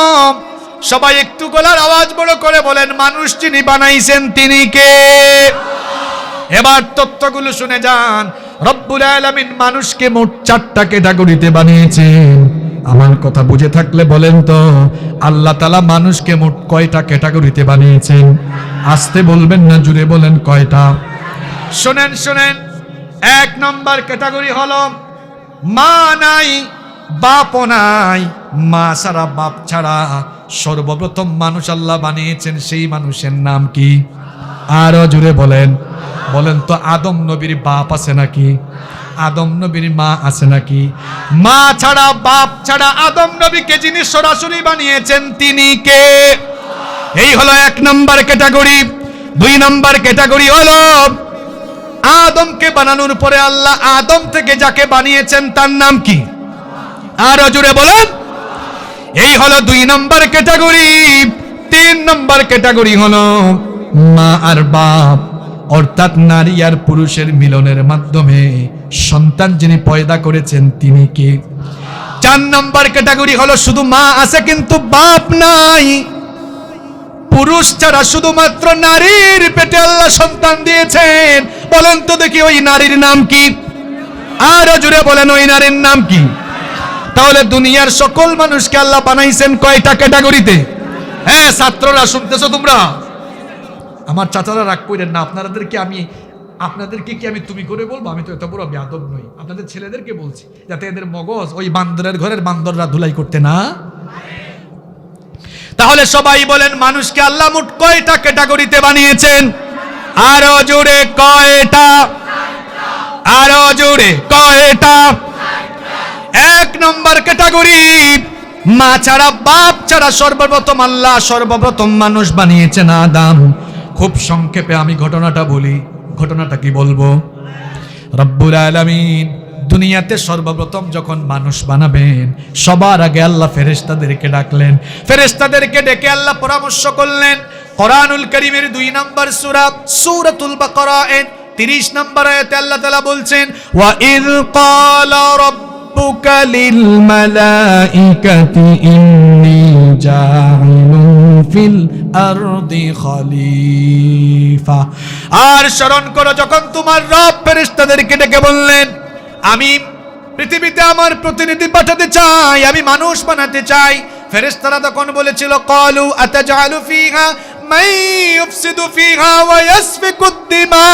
সবাই একটু গলার আওয়াজ বড় করে বলেন, মানুষ যিনি বানাইছেন তিনি কে? এবার তথ্যগুলো শুনে যান। রব্বুল আলামিন মানুষকে মোট 4টা ক্যাটাগরিতে বানিয়েছেন। আমার কথা বুঝে থাকলে বলেন তো, আল্লাহ তাআলা মানুষকে মোট কয়টা ক্যাটাগরিতে বানিয়েছেন? আস্তে বলবেন না, জুড়ে বলেন কয়টা? শুনেন শুনেন। 1 নম্বর ক্যাটাগরি হলো মা নাই, বাপ নাই। মা ছাড়া, বাপ ছাড়া সর্বপ্রথম মানুষ আল্লাহ বানিয়েছেন, সেই মানুষের নাম কি? আরো জুড়ে বলেন। বলেন তো, আদম নবীর বাপ আছে নাকি? আদম নবীর মা আছে নাকি? মা ছাড়া, বাপ ছাড়া আদম নবীকে যিনি সরাসরি বানিয়েছেন তিনি কে? এই হলো 1 নম্বর ক্যাটাগরি। 2 নম্বর ক্যাটাগরি হলো আদমকে বানানোর পরে আল্লাহ আদম থেকে যাকে বানিয়েছেন তার নাম কি? আরো জোরে বলেন। এই হলো 2 নম্বর ক্যাটাগরি। 3 নম্বর ক্যাটাগরি হলো মা আর বাপ, অর্থাৎ নারী আর পুরুষের মিলনের মাধ্যমে সন্তান যিনি পয়দা করেছেন তিনি কে? 4 নম্বর ক্যাটাগরি হলো শুধু মা আছে কিন্তু বাপ নাই। পুরুষ ছাড়া শুধুমাত্র নারীর পেটে আল্লাহ সন্তান দিয়েছেন। বলেন তো দেখি ওই নারীর নাম কি? আরো জোরে বলেন, ওই নারীর নাম কি? তাহলে দুনিয়ার সকল মানুষকে আল্লাহ বানাইছেন কয়টা ক্যাটাগরিতে? হ্যাঁ ছাত্ররা শুনতেছো তোমরা? আমার চাচারা রাগ করেন না, আপনাদেরকে কি আমি তুমি করে বলবো? আমি তো এত বড় বেয়াদব নই। আপনাদের ছেলেদেরকে বলছি যাতে এদের মগজ ওই বান্দরের ঘরের বান্দররা ধুলাই করতে না। তাহলে সবাই বলেন, মানুষকে আল্লাহ মোট কয়টা ক্যাটাগরিতে বানিয়েছেন? আরো জোরে কয়টা? আরো জোরে কয়টা? এক নম্বর ক্যাটাগরি, মা ছাড়া বাপ ছাড়া সর্বপ্রথম আল্লাহ সর্বপ্রথম মানুষ বানিয়েছেন আদম। খুব সংক্ষেপে আমি ঘটনাটা বলি। ঘটনাটা কি বলবো? রব্বুল আলামিন দুনিয়াতে সর্বপ্রথম যখন মানুষ বানাবেন সবার আগে আল্লাহ ফেরেশতাদেরকে ডাকলেন। ফেরেশতাদেরকে ডেকে আল্লাহ পরামর্শ করলেন। কোরআনুল কারীমের 2 নম্বর সূরা সূরাতুল বাকারা এর 30 নম্বর আয়াতে আল্লাহ তাআলা বলছেন, ওয়া ইয ক্বালা রাব্বুকা লিল মালাইকাতি ইন্নী জাইলুন ফিল আরদি খলিফা। আর স্মরণ করো যখন তোমার রব ফেরেশতাদেরকে ডেকে বললেন, আমি পৃথিবীতে আমার প্রতিনিধি পাঠাতে চাই, আমি মানুষ বানাতে চাই। ফেরেশতারা তখন বলেছিল, ক্বালু আতাজআলু ফিহা মান ইউফসিদু ফিহা ওয়া ইয়াসফিকুদ দিমা।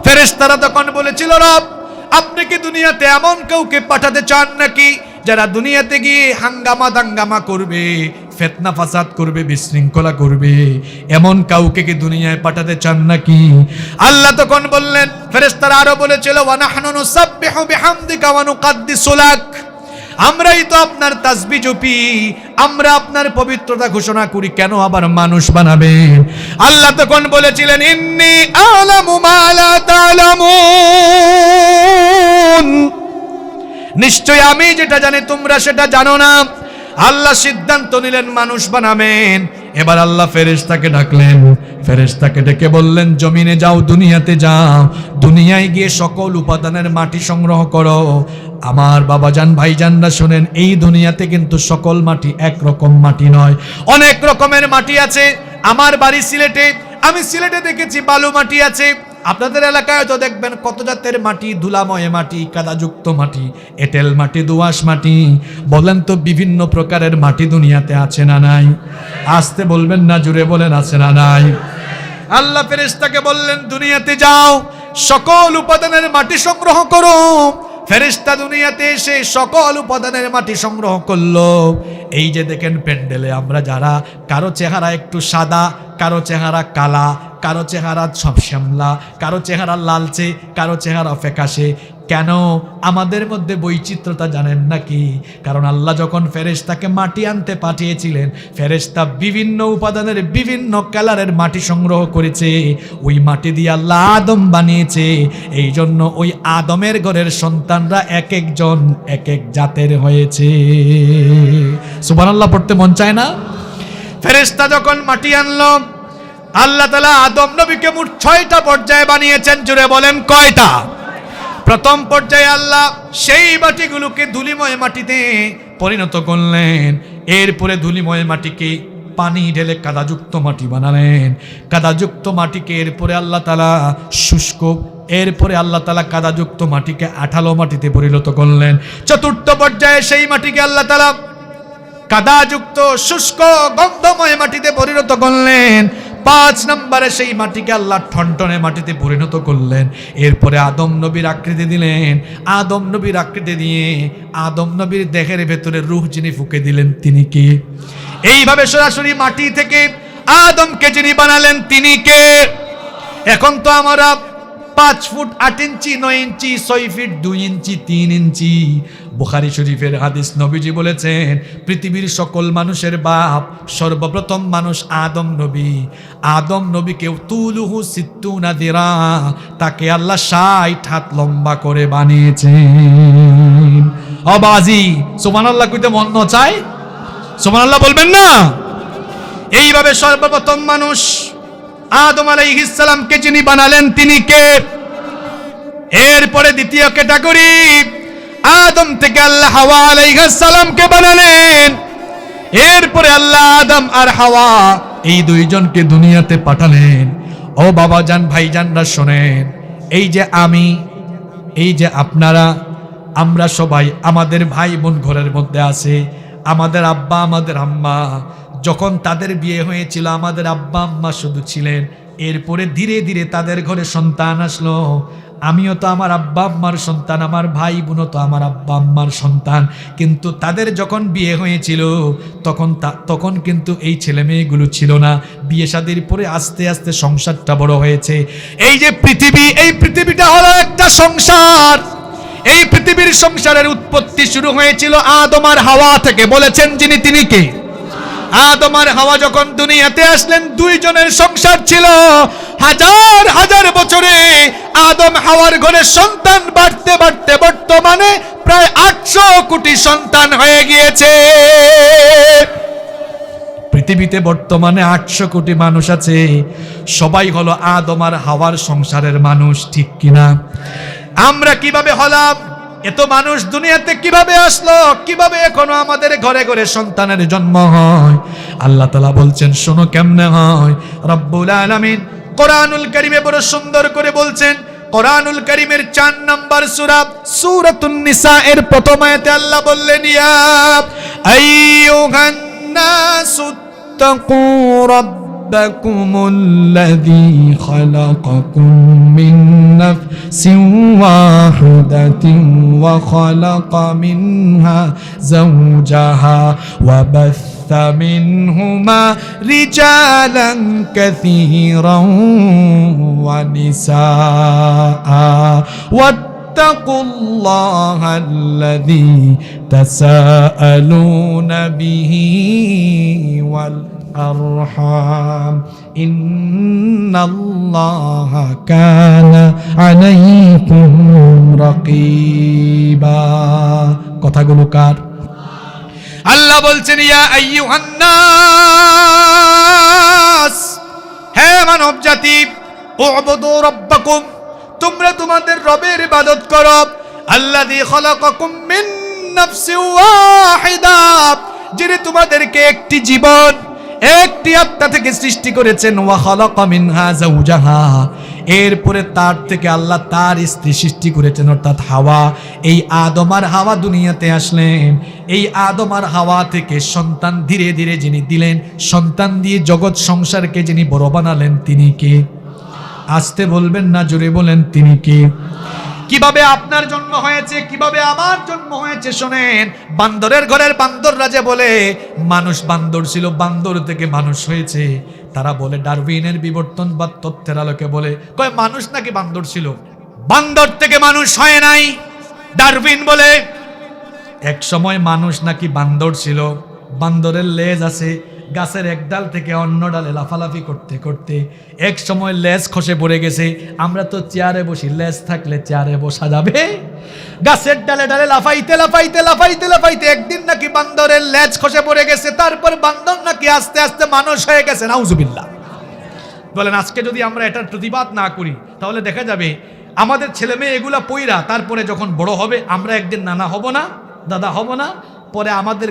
ফেরেশতারা তখন বলেছিল, রব আপনি কি দুনিয়াতে এমন কাউকে পাঠাতে চান নাকি যারা দুনিয়াতে গিয়ে হাঙ্গামা দাঙ্গামা করবে, ফিতনা ফাসাদ করবে, বিশৃঙ্খলা করবে? এমন কাউকে কি দুনিয়ায় পাঠাতে চান নাকি? আল্লাহ তখন বললেন, ফেরেশতারা আরো বলেছিল, ওয়া নাহনু নুসাব্বিহু বিহামদিকা ওয়া নুকাদ্দিসু লাক। আমরাই তো আপনার তাসবিহ জপি, আমরা আপনার পবিত্রতা ঘোষণা করি, কেন আবার মানুষ বানাবেন? আল্লাহ তখন বলেছিলেন, ইন্নী আ'লামু মা লা তা'লামুন। নিশ্চয় আমি যেটা জানি তোমরা সেটা জানো না। আল্লাহ সিদ্ধান্ত নিলেন মানুষ বানাবেন। এবার আল্লাহ ফেরেশতাকে ডাকলেন। ফেরেশতাকে ডেকে বললেন, জমিনে যাও, দুনিয়াতে যাও, দুনিয়ায় গিয়ে সকল উপাদানের মাটি সংগ্রহ করো। আমার বাবাজান ভাইজানরা শোনেন, এই দুনিয়াতে কিন্তু সকল মাটি একরকম মাটি নয়, অনেক রকমের মাটি আছে। আমার বাড়ি সিলেটে, আমি সিলেটে দেখেছি বালু মাটি আছে। আপনাদের এলাকায় তো দেখবেন কত জাতের মাটি, ধুলাময় মাটি, কাদাযুক্ত মাটি, এঁটেল মাটি, দোআঁশ মাটি। বলেন তো বিভিন্ন প্রকারের মাটি দুনিয়াতে আছে না নাই? আসতে বলবেন না, জুড়ে বলেন আছে না নাই? আল্লাহ ফেরেশতাকে বললেন, দুনিয়াতে যাও, সকল উপাদানের মাটি সংগ্রহ করো। ফেরেশতা দুনিয়াতে এসে সকল উপাদানের মাটি সংগ্রহ করলো। এই যে দেখেন প্যান্ডেলে আমরা যারা, কারো চেহারা একটু সাদা, কারো চেহারা কালা, কারো চেহারা সব শ্যামলা, কারো চেহারা লালচে, কারো চেহারা ফ্যাকাশে। কেন? আমাদের মধ্যে বৈচিত্র্যতা জানেন নাকি? কারণ আল্লাহ যখন ফেরেশতাকে মাটি আনতে পাঠিয়েছিলেন, ফেরেশতা বিভিন্ন উপাদানের বিভিন্ন কালারের মাটি সংগ্রহ করেছে। ওই মাটি দিয়ে আল্লাহ আদম বানিয়েছে। এই জন্য ওই আদমের ঘরের সন্তানরা এক একজন এক এক জাতের হয়েছে। সুবহানাল্লাহ পড়তে মন চায় না? ফেরেশতা যখন মাটি আনলো, আল্লাহ তাআলা আদম নবীকে মোট 6টা পর্যায়ে বানিয়েছেন। জুড়ে বলেন কয়টা? প্রথম পর্যায়ে আল্লাহ সেই মাটিগুলোকে ধুলিময় মাটিতে পরিণত করলেন। এরপরে ধুলিময় মাটিকে পানি ঢেলে কাদাযুক্ত মাটি বানালেন। কাদাযুক্ত মাটিকে এরপরে আল্লাহ তাআলা শুষ্ক, এরপরে আল্লাহ তাআলা কাদাযুক্ত মাটিকে আঠালো মাটিতে পরিণত করলেন। চতুর্থ পর্যায়ে সেই মাটিকে আল্লাহ তাআলা কাদাযুক্ত শুষ্ক গন্ধময় মাটিতে পরিণত করলেন। 5 নম্বরে সেই মাটিকে আল্লাহ ঠনঠনে মাটিতে পরিণত করলেন। এরপরে আদম নবীর আকৃতি দিলেন। আদম নবীর আকৃতি দিয়ে আদম নবীর দেহের ভেতরে রূহ যিনি ফুঁকে দিলেন, তিনি কে? এইভাবে সরাসরি মাটি থেকে আদমকে যিনি বানালেন, তিনি কে? এখন তো আমরা 5 ফুট 8 ইঞ্চি, 9 ইঞ্চি, 6 ফিট 2 ইঞ্চি, 3 ইঞ্চি। বুখারী শরীফের হাদিস, নবীজি বলেছেন, পৃথিবীর সকল মানুষের বাপ সর্বপ্রথম মানুষ আদম নবী। আদম নবীকে তুলুহু 60 দিরা, তাকে আল্লাহ 60 হাত লম্বা করে বানিয়েছেন। অবাজি সুবহানাল্লাহ কইতে মন ন চায়? সুবহানাল্লাহ বলবেন না? এইভাবে সর্বপ্রথম মানুষ আদম আলাইহিস সালামকে যিনি বানালেন, তিনি কে? এরপরে দ্বিতীয় ক্যাটাগরি, আদম থেকে আল্লাহ হাওয়া আলাইহিস সালামকে বানালেন। এরপরে আল্লাহ আদম আর হাওয়া এই দুইজনকে দুনিয়াতে পাঠালেন। ও বাবা জান, ভাই জানরা শোনেন, এই যে আমি, এই যে আপনারা, আমরা সবাই আমাদের ভাই বোন ঘরের মধ্যে আছে। আমাদের আব্বা আমাদের আম্মা, যখন তাদের বিয়ে হয়েছিল আমাদের আব্বা আম্মা শুধু ছিলেন। এরপরে ধীরে ধীরে তাদের ঘরে সন্তান আসলো। আমিও তো আমার আব্বা আম্মার সন্তান, আমার ভাই বোনও তো আমার আব্বা আম্মার সন্তান। কিন্তু তাদের যখন বিয়ে হয়েছিল তখন কিন্তু এই ছেলে মেয়েগুলো ছিল না। বিয়ে শাদীর পরে আস্তে আস্তে সংসারটা বড় হয়েছে। এই যে পৃথিবী, এই পৃথিবীটা হলো একটা সংসার। এই পৃথিবীর সংসারের উৎপত্তি শুরু হয়েছিল আদম আর হাওয়া থেকে। বলেছেন যিনি, তিনি কে? আদম আর হাওয়া যখন দুনিয়াতে আসলেন, দুইজনের সংসার ছিল। হাজার হাজার বছরে আদম হাওয়ার ঘরে সন্তান বাড়তে বাড়তে বর্তমানে প্রায় 800 কোটি সন্তান হয়ে গিয়েছে। পৃথিবীতে বর্তমানে 800 কোটি মানুষ আছে। সবাই হলো আদম আর হাওয়ার সংসারের মানুষ, ঠিক কিনা? আমরা কিভাবে হলাম? এত মানুষ দুনিয়াতে কিভাবে আসলো? কিভাবে এখনো আমাদের ঘরে ঘরে সন্তানের জন্ম হয়? আল্লাহ তাআলা বলছেন, শোনো কেমনে হয়। রব্বুল আলামিন কোরআনুল কারীমে বড় সুন্দর করে বলছেন। কোরআনুল কারীমের 4 নম্বর সূরা সূরাতুন নিসা এর প্রথম আয়াতে আল্লাহ বললেন, ইয়া আইয়ুহান নাসু তাকু রাব্বাকুমুল্লাযী খালাকাকুম মিন নাফসিন ওয়াহিদাতিন ওয়া খালাকা মিনহা যাওজাহা ওয়া বাসসা মিনহুমা রিজালান কাসীরান ওয়া নিসাআ واتقوا الله الذي تساءلون به والأرحام إن الله كان عليكم رقيبا। কথাগুলো কার? আল্লাহ বলছেন, ইয়া আইয়ুহান নাস, হে মানব জাতি, উবুদু রাব্বাকুম, তোমরা তোমাদের রবের ইবাদত করো। আল্লাযী খালাকাকুম মিন নাফসিন ওয়াহিদা, যিনি তোমাদেরকে একটি জীবন, একটি আত্মা থেকে সৃষ্টি করেছেন। ওয়া খালাকা মিনহা যাওজাহা, এরপরে তার থেকে আল্লাহ তার স্ত্রী সৃষ্টি করেছেন, অর্থাৎ হাওয়া। এই আদম আর হাওয়া দুনিয়াতে আসলেন। এই আদম আর হাওয়া থেকে সন্তান ধীরে ধীরে যিনি দিলেন, সন্তান দিয়ে জগৎ সংসারকে যিনি বড় বানালেন, তিনি কে? আসতে বলবেন না, জোরে বলেন, তিনি কে? কিভাবে আপনার জন্ম হয়েছে, কিভাবে আমার জন্ম হয়েছে শোনেন। বান্দরের ঘরের বান্দররা যে বলে মানুষ বান্দর ছিল, বান্দর থেকে মানুষ হয়েছে, তারা বলে ডারউইনের বিবর্তনবাদ তথ্যের আলোকে বলে, কয় মানুষ নাকি বান্দর ছিল, বান্দর থেকে মানুষ হয় নাই। ডারউইন বলে এক সময় মানুষ নাকি বান্দর ছিল, বান্দরের লেজ আছে, গাছের এক ডাল থেকে অন্য ডালে লাফালাফি করতে করতে এক সময় লেজ খসে পড়ে গেছে। আমরা তো চেয়ারে বসি, লেজ থাকলে চেয়ারে বসা যাবে? গাছের ডালে ডালে লাফাইতে লাফাইতে লাফাইতে লাফাইতে একদিন নাকি বান্দরের লেজ খসে পড়ে গেছে। তারপর বান্দর নাকি আস্তে আস্তে মানুষ হয়ে গেছে। নাউজুবিল্লাহ। বলেন, আজকে যদি আমরা এটার প্রতিবাদ না করি তাহলে দেখা যাবে আমাদের ছেলে মেয়ে এগুলা পইরা তারপরে যখন বড় হবে আমরা একদিন নানা হব না, দাদা হব না, পরে আমাদের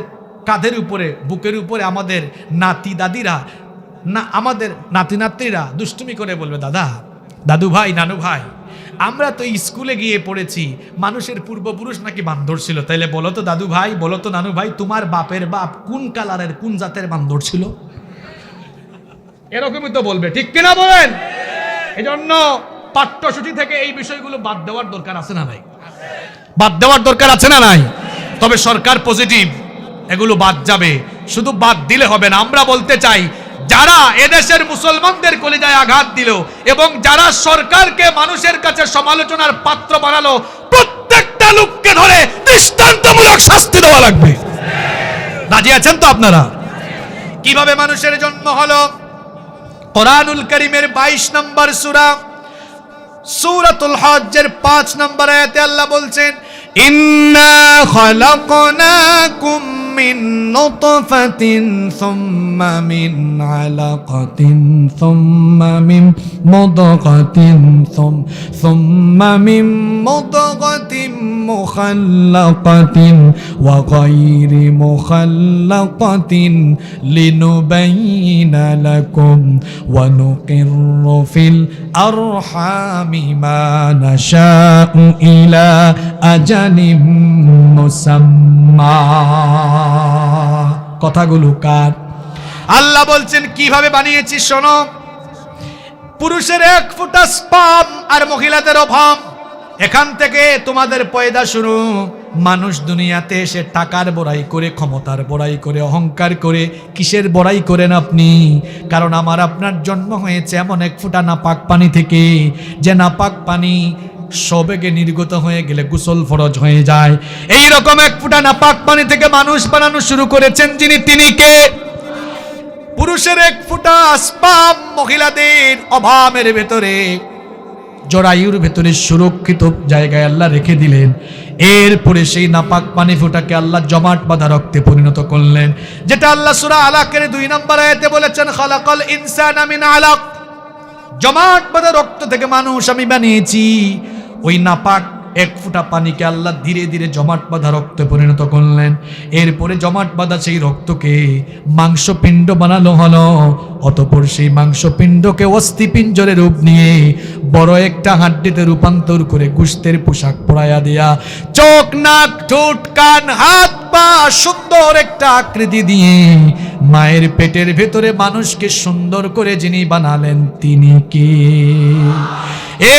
কাঁধের উপরে, বুকের উপরে আমাদের নাতি দাদিরা, না আমাদের নাতি নাতনিরা দুষ্টুমি করে বলবে, দাদা, দাদু ভাই, নানু ভাই, আমরা তো স্কুলে গিয়ে পড়েছি মানুষের পূর্বপুরুষ নাকি বান্দর ছিল। তাইলে বলো তো দাদু ভাই, বলো তো নানু ভাই, তোমার বাপের বাপ কোন কালারের, কোন জাতের বান্দর ছিল? এরকমই তো বলবে, ঠিক কিনা বলেন? এজন্য পাঠ্যসূচি থেকে এই বিষয়গুলো বাদ দেওয়ার দরকার আছে না নাই? বাদ দেওয়ার দরকার আছে না নাই? তবে সরকার পজিটিভ, এগুলো বাদ যাবে। শুধু বাদ দিলে হবে না। আমরা বলতে চাই, যারা এদেশের মুসলমানদের কলিজায় আঘাত দিল এবং যারা সরকারকে মানুষের কাছে সমালোচনার পাত্র বানালো, প্রত্যেকটা লোককে ধরে দৃষ্টান্তমূলক শাস্তি দেওয়া লাগবে। রাজি আছেন তো আপনারা? কিভাবে মানুষের জন্ম হলো? কোরআনুল কারীমের 22 নম্বর সূরা সূরাতুল হজ্জের 5 নম্বর আয়াতে আল্লাহ বলছেন, ইন্না খালাকনাকুম মিন নুতফাতিন সুম্মা মিন আলাকাতিন সুম্মা মিন মুদগাতিন সুম্মা মিন মুদগাতিন মুখাল্লাকাতিন ওয়া গায়রি মুখাল্লাকাতিন লিনুবাইয়িনা লাকুম ওয়া নুকিররু ফিল আরহামি মা নাশাউ ইলা আজালিম মুসাম্মা। কথাগুলো কার? আল্লাহ বলছেন কিভাবে বানিয়েছি শোনো। পুরুষের 1 ফোঁটা স্পাম আর মহিলাদের অভাব, এখান থেকে তোমাদের পয়দা শুরু। মানুষ দুনিয়াতে এসে টাকার বড়াই করে, ক্ষমতার বড়াই করে, অহংকার করে। কিসের বড়াই করেন আপনি? কারণ আমার আপনার জন্ম হয়েছে এমন 1 ফোঁটা নাপাক পানি থেকে, যে নাপাক পানি সবেগে নির্গত হয়ে গেলে গোসল ফরজ হয়ে যায়। এই রকম 1 ফোঁটা নাপাক পানি থেকে মানুষ বানানো শুরু করেছেন যিনি, তিনি কে? পুরুষের 1 ফোঁটা স্পাম মহিলাদের অভাবের ভেতরে, জরায়ুর ভেতরে সুরক্ষিত জায়গায় আল্লাহ রেখে দিলেন। এরপরে সেই নাপাক পানি ফোঁটাকে আল্লাহ জমাট বাঁধা রক্তে পরিণত করলেন, যেটা আল্লাহ সূরা আলাকের 2 নম্বর আয়াতে বলেছেন, খালাকাল ইনসানা মিন আলাক। জমাট বাঁধা রক্ত থেকে মানুষ আমি বানিয়েছি। ওই নাপাক 1 ফোঁটা পানিকে আল্লাহ ধীরে ধীরে জমাট বাঁধা রক্তে পরিণত করলেন। এরপরে জমাট বাঁধা সেই রক্তকে মাংসপিণ্ড বানানো হলো। অতঃপর সেই মাংসপিণ্ডকে অস্থিপিঞ্জরের রূপ নিয়ে বড় একটা হাড্ডিতে রূপান্তর করে গোশতের পোশাক পরাইয়া দিয়া, চোখ, নাক, ঠোঁট, কান, হাত, পা সুন্দর একটা আকৃতি দিয়ে মায়ের পেটের ভেতরে মানুষকে সুন্দর করে যিনি বানালেন, তিনি কে?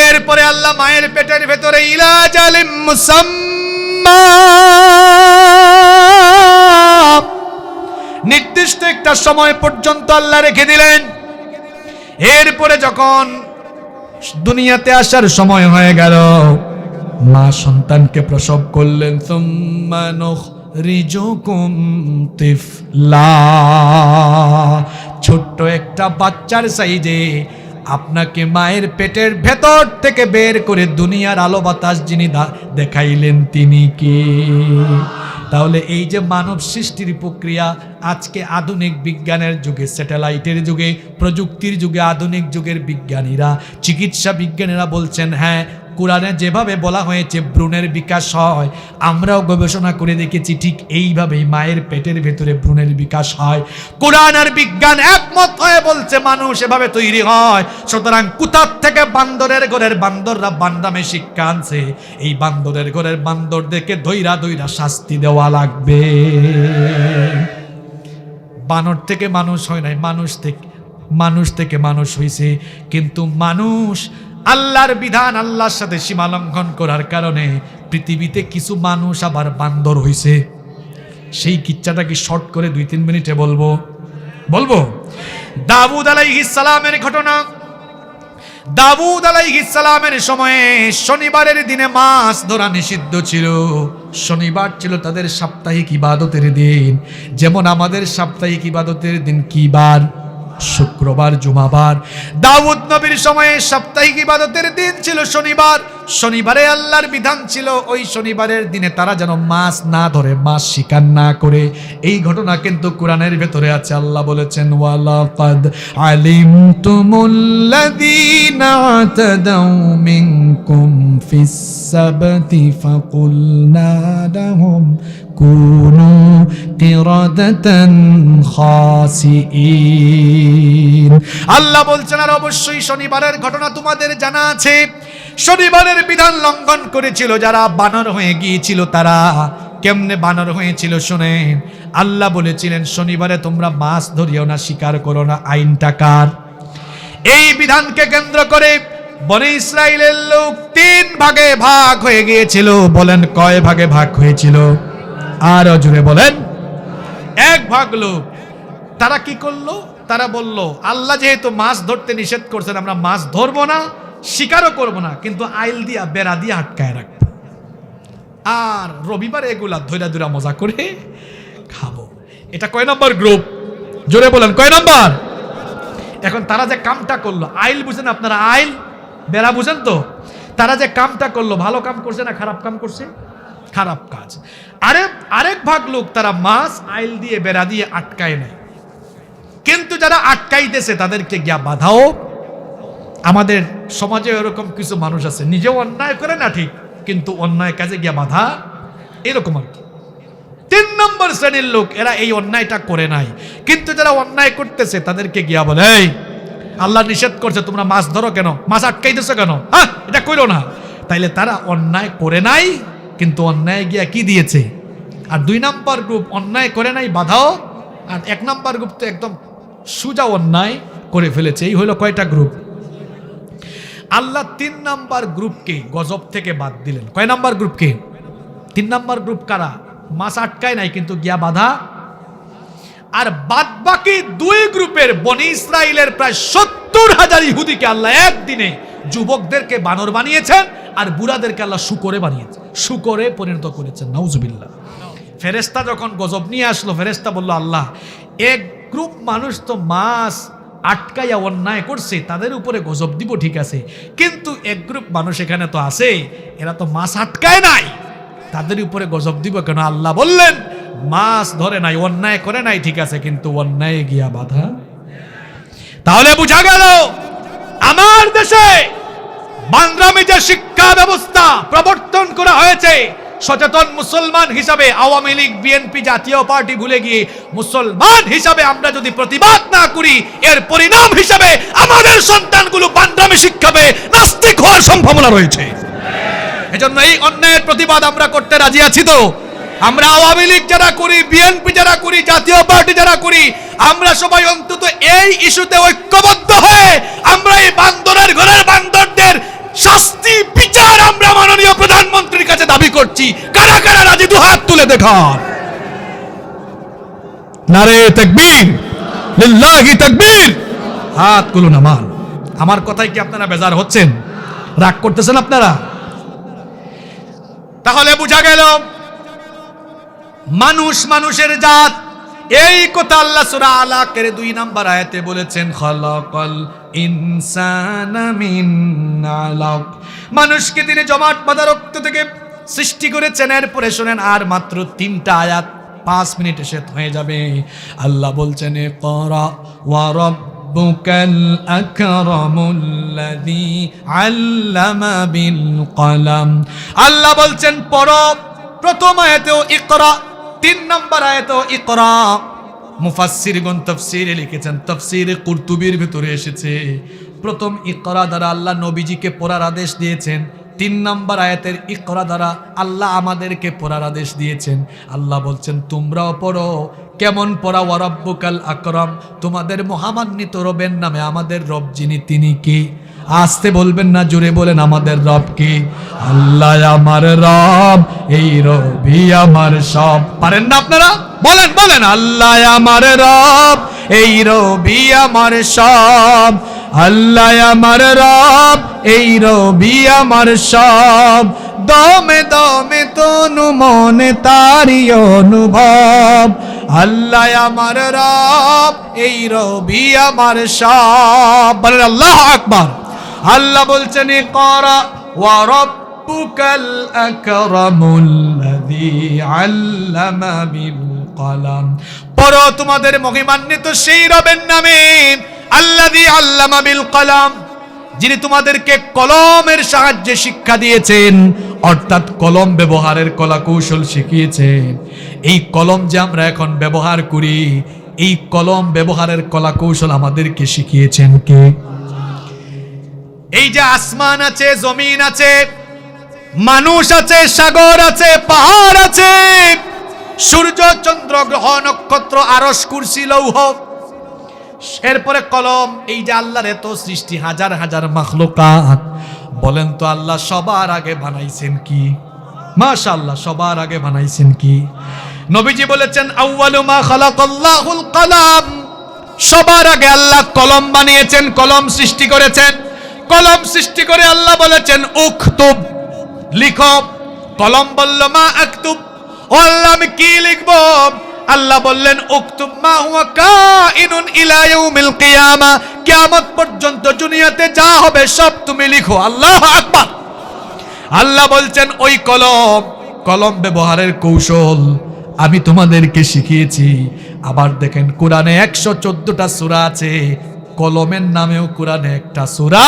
এরপরে আল্লাহ মায়ের পেটের ভেতরে ইলা জালিম মুসাম্মা, নির্দিষ্ট একটা সময় পর্যন্ত আল্লাহ রেখে দিলেন। এরপরে যখন দুনিয়াতে আসার সময় হয়ে গেল, মা সন্তানকে প্রসব করলেন। সুম্মা নুখরিজুকুম তিফলা, ছোট্ট একটা বাচ্চার সাইজে আপনাকে মায়ের পেটের ভেতর থেকে বের করে দুনিয়ার আলো বাতাস যিনি দেখাইলেন, তিনি কে? তাহলে এই যে মানব সৃষ্টির প্রক্রিয়া, আজকে আধুনিক বিজ্ঞানের যুগে, স্যাটেলাইটের যুগে, প্রযুক্তির যুগে, আধুনিক যুগের বিজ্ঞানীরা, চিকিৎসা বিজ্ঞানীরা বলছেন, হ্যাঁ, কোরআনে যেভাবে বলা হয়েছে ভ্রূণের বিকাশ হয়, আমরাও গবেষণা করে দেখেছি ঠিক এইভাবেই মায়ের পেটের ভেতরে ভ্রূণের বিকাশ হয়। কোরআন আর বিজ্ঞান একমত হয়ে বলছে মানুষ এভাবে তৈরি হয়। সুতরাং কোথা থেকে বান্দরের ঘরের বান্দররা বান্দামে শিক্ষা আনছে, এই বান্দরের ঘরের বান্দরদেরকে ধইরা ধইরা শাস্তি দেওয়া লাগবে। বানর থেকে মানুষ হয় নাই, মানুষ থেকে মানুষ হয়েছে। কিন্তু মানুষ আল্লাহর বিধান, আল্লাহর সাথে সীমা লঙ্ঘন করার কারণে পৃথিবীতে কিছু মানুষ আবার বান্দর হয়েছে। সেই কিচ্ছাটা কি শর্ট করে 2-3 মিনিটে বলবো? দাউদ আলাইহিস সালামের ঘটনা। দাউদ আলাইহিস সালামের সময়ে শনিবারের দিনে মাছ ধরা নিষিদ্ধ ছিল। শনিবার ছিল তাদের সাপ্তাহিক ইবাদতের দিন। যেমন আমাদের সাপ্তাহিক ইবাদতের দিন কি বার? শুক্রবার, জুমাবার। দাউদ নবীর সময়ে সাপ্তাহিক ইবাদতের দিন ছিল শনিবার। শনিবারে আল্লাহর বিধান ছিল ওই শনিবারের দিনে তারা যেন মাছ না ধরে, মাছ শিকার না করে। এই ঘটনা কিন্তু কোরআনের ভেতরে আছে। আল্লাহ বলেছেন, ওয়ালাকাদ আলিমতুমুল্লাযীনা আতাদাউ মিনকুম ফিস সাবতি ফাকুলনা লাহুম কুনু কিরাদাতান খাসিইন। আল্লাহ বলছেন, আর অবশ্যই শনিবারের ঘটনা তোমাদের জানা আছে। শনিবারের বিধান লঙ্ঘন করেছিল যারা, বানর হয়ে গিয়েছিল তারা। কেমনে বানর হয়েছিল শুনেন। আল্লাহ বলেছিলেন, শনিবারে তোমরা মাছ ধরিও না, শিকার করো না। আইনটা কার? এই বিধানকে কেন্দ্র করে বনি ইসরাইলের লোক 3 ভাগে ভাগ হয়ে গিয়েছিল। বলেন কয় ভাগে ভাগ হয়েছিল? আরো জোরে বলেন। 1 ভাগ লোক। তারা কি করলো? তারা বলল, আল্লাহ যেহেতু মাছ ধরতে নিষেধ করছেন, আমরা মাছ ধরবো না, শিকারও করবো না, কিন্তু আইল দিয়া, বেড়া দিয়ে আটকায় রাখবো, আর রবিবার এগুলা ধৈরা ধৈরা মজা করে খাবো। এটা কয় নম্বর গ্রুপ? জোরে বলেন, কয় নম্বর? এখন তারা যে কামটা করলো, আইল বুঝেন আপনারা? আইল, বেড়া বুঝেন তো? তারা যে কামটা করলো, ভালো কাম করছে না খারাপ কাম করছে? খারাপ কাজ। আরেক ভাগ লোক তারা মাছ আইল দিয়ে, বেড়া দিয়ে আটকায় নাই, কিন্তু যারা আটকাইতেছে তাদেরকে গিয়া বাধাও। আমাদের সমাজে এরকম কিছু মানুষ আছে, নিজেও অন্যায় করে না ঠিক, কিন্তু অন্যায় কাজে গিয়া বাধা, এরকম আর কি। 3 নম্বর শ্রেণীর লোক, এরা এই অন্যায়টা করে নাই, কিন্তু যারা অন্যায় করতেছে তাদেরকে গিয়া বলে, এই আল্লাহ নিষেধ করছে তোমরা মাছ ধরো কেন, মাছ আটকাইতেছো কেন, হ্যাঁ এটা কইরো না। তাইলে তারা অন্যায় করে নাই, কিন্তু অন্যায় গিয়া কি দিয়েছে। আর 2 নম্বর গ্রুপ অন্যায় করে নাই, বাধাও। আর 1 নম্বর গ্রুপ তো একদম সুজা অন্যায় করে ফেলেছে। এই হলো কয়টা গ্রুপ। আল্লাহ 3 নম্বর গ্রুপকে গজব থেকে বাদ দিলেন। কয় নম্বর গ্রুপকে? 3 নম্বর গ্রুপ কারা? মাছ আটকায় নাই কিন্তু গিয়া বাধা। আর বাদ বাকি 2 গ্রুপের বনি ইসরাইলের প্রায় 70,000 ইহুদিকে আল্লাহ একদিনে যুবকদেরকে বানর বানিয়েছেন, আর বুড়াদেরকে আল্লাহ শুকরে বানিয়েছেন, শুকরে পরিণত করেছেন। নাউজুবিল্লাহ। ফেরেশতা যখন গজব নিয়ে আসলো, ফেরেশতা বলল, আল্লাহ এক গ্রুপ মানুষ তো মাছ আটকাইয়া অন্যায় করছে, তাদের উপরে গজব দিব ঠিক আছে, কিন্তু এক গ্রুপ মানুষ এখানে তো আছে, এরা তো মাছ আটকায় নাই, তাদের উপরে গজব দিব কেন? আল্লাহ বললেন, মাছ ধরে নাই, অন্যায় করে নাই ঠিক আছে, কিন্তু অন্যায় গিয়া বাধা। তাহলে বুঝা গেল আমার দেশে বাংলামী যে শিক্ষা ব্যবস্থা প্রবর্তন করা হয়েছে, সচেতন মুসলমান হিসাবে আওয়ামী লীগ বিএনপি জাতীয় পার্টি ভুলে গিয়ে মুসলমান হিসাবে আমরা যদি প্রতিবাদ না করি, এর পরিণাম হিসাবে আমাদের সন্তানগুলো বাংলামী শিক্ষা পেয়ে নাস্তিক হওয়ার সম্ভাবনা রয়েছে। এজন্য এই অন্যায়ের প্রতিবাদ আমরা করতে রাজি আছি তো। আমরা আওয়ামী লীগ যারা করি, বিএনপি যারা করি, জাতীয় পার্টি যারা করি, আমরা সবাই অন্তত এই ইস্যুতে ঐক্যবদ্ধ হয়ে আমরা এই বান্দরের ঘরের বান্দরদের শাস্তি বিচার আমরা মাননীয় প্রধানমন্ত্রীর কাছে দাবি করছি। কারা কারা রাজি? 2 হাত তুলে দেখান। নারে তাকবীর, লিল্লাহি তাকবীর। হাতগুলো নামান। আমার কথাই কি আপনারা বেজার হচ্ছেন? রাগ করতেছেন আপনারা? তাহলে বুঝা গেল মানুষ মানুষের জাত। এই কথা আল্লাহ সূরা আলাকের 2 নম্বর আয়াতে বলেছেন, খালাকাল ইনসানা মিন আলাক। মানুষকে তিনি জমাট বাঁধা রক্ত থেকে সৃষ্টি করেছেন। এরপরে শুনেন, আর মাত্র 3টা আয়াত, 5 মিনিটে শেষ হয়ে যাবে। আল্লাহ বলছেন, ইকরা ওয়া রাব্বুকাল আকরামুল্লাযী আল্লামা বিল কলম। আল্লাহ বলছেন পড়ো। প্রথম আয়াতেও ইকরা, 3 নম্বর আয়াতেও ইকরা। মুফাসসিরগণ তাফসীরে লিখেছেন, তাফসীরে কুরতুবীর ভিতরে এসেছে, প্রথম ইকরা দ্বারা আল্লাহ নবীজিকে পড়ার আদেশ দিয়েছেন, 3 নম্বর আয়াতের ইকরা দ্বারা আল্লাহ আমাদেরকে পড়ার আদেশ দিয়েছেন। আল্লাহ বলছেন তোমরাও পড়ো। কেমন পড়া? ওয়া রাব্বুকাল আকরাম, তোমাদের মহামান্বিত রবের নামে। আমাদের রব যিনি, তিনি কি? আস্তে বলবেন না, জোরে বলেন, আমাদের রব কি? আল্লাহ আমার রব, এই রবি আমার সব। পারেন না আপনারা? বলেন বলেন, আল্লাহ আমার রব, এই রবি আমার সব। আল্লাহ আমার রব, এই রবি আমার সব। দমে দমে তনু মনে তারি অনুভব। আল্লাহ আমার রব, এই রবি আমার সব। বলেন আল্লাহু আকবার। আল্লাহ বলছেন, ইকরা ওয়া রাব্বুকাল আকরামুল্লাযী আল্লামা বিল কলম। পড়ো তোমাদের মহিমান্বিত সেই রবের নামে, আল্লাযী আল্লামা বিল কলম, যিনি তোমাদেরকে কলমের সাহায্যে শিক্ষা দিয়েছেন, অর্থাৎ কলম ব্যবহারের কলা কৌশল শিখিয়েছেন। এই কলম যে আমরা এখন ব্যবহার করি, এই কলম ব্যবহারের কলা কৌশল আমাদেরকে শিখিয়েছেন কে? এই যে আসমান আছে, জমিন আছে, মানুষ আছে, সাগর আছে, পাহাড় আছে, সূর্য চন্দ্র গ্রহ নক্ষত্র, আরশ কুরসি লৌহ, এরপরে কলম, এই যে আল্লাহর এত সৃষ্টি, হাজার হাজার মাখলুকাত, বলেন তো আল্লাহ সবার আগে বানাইছেন কি? মাশাআল্লাহ, সবার আগে বানাইছেন কি? নবীজি বলেছেন, আউয়ালু মা খালাকাল্লাহুল কলম, সবার আগে আল্লাহ কলম বানিয়েছেন, কলম সৃষ্টি করেছেন। কলম সৃষ্টি করে আল্লাহ বলেছেন উকতুব, লিখো। কলম বলল মা আকতুব, ও আল্লাহ আমি কি লিখব? আল্লাহ বললেন উকতুব মা হুয়া কাইনুন ইলা ইয়াউমিল কিয়ামা, কিয়ামত পর্যন্ত দুনিয়াতে যা হবে সব তুমি লিখো। আল্লাহু আকবার। আল্লাহ বলছেন ওই কলম, কলম ব্যবহারের কৌশল আমি তোমাদেরকে শিখিয়েছি। আবার দেখেন কোরআনে 114টা সূরা আছে, কলমের নামেও কোরআনে একটা সূরা।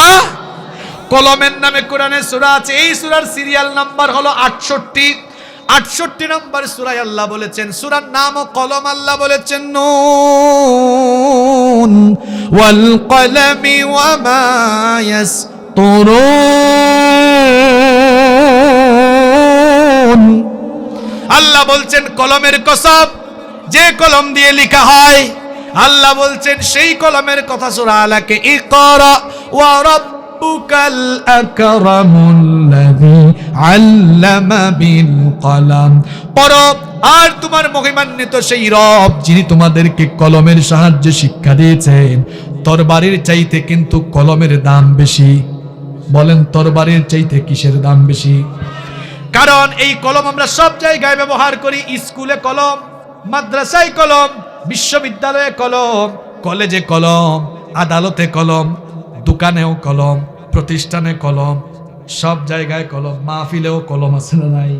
কলমের নামে কোরআনে সূরা আছে, এই সূরার সিরিয়াল নাম্বার হলো 68 নম্বর সূরায় আল্লাহ বলেছেন, সূরার নামও কলম, আল্লাহ বলেছেন নুন ওয়াল কলামি ওয়া মা ইয়াসতুরুন। আল্লাহ বলছেন কলমের কসম, যে কলম দিয়ে লেখা হয়, আল্লাহ বলছেন সেই কলমের কথা সূরা আলাকে, ইকরা ওয়া রাব্বুকাল আকরামুল্লাযী আল্লামা বিল কলম। পড়ো, আর তোমার মহিমান্বিত সেই রব যিনি তোমাদেরকে কলমের সাহায্যে শিক্ষা দিয়েছেন। তরবারির চাইতে কিন্তু কলমের দাম বেশি। বলেন তরবারির চাইতে কিসের দাম বেশি? কারণ এই কলম আমরা সব জায়গায় ব্যবহার করি। স্কুলে কলম, মাদ্রাসায় কলম, বিশ্ববিদ্যালয়ে কলম, কলেজে কলম, আদালতে কলম, দোকানেও কলম, প্রতিষ্ঠানে কলম, সব জায়গায় কলম, মাহফিলেও কলম আছে না নাই?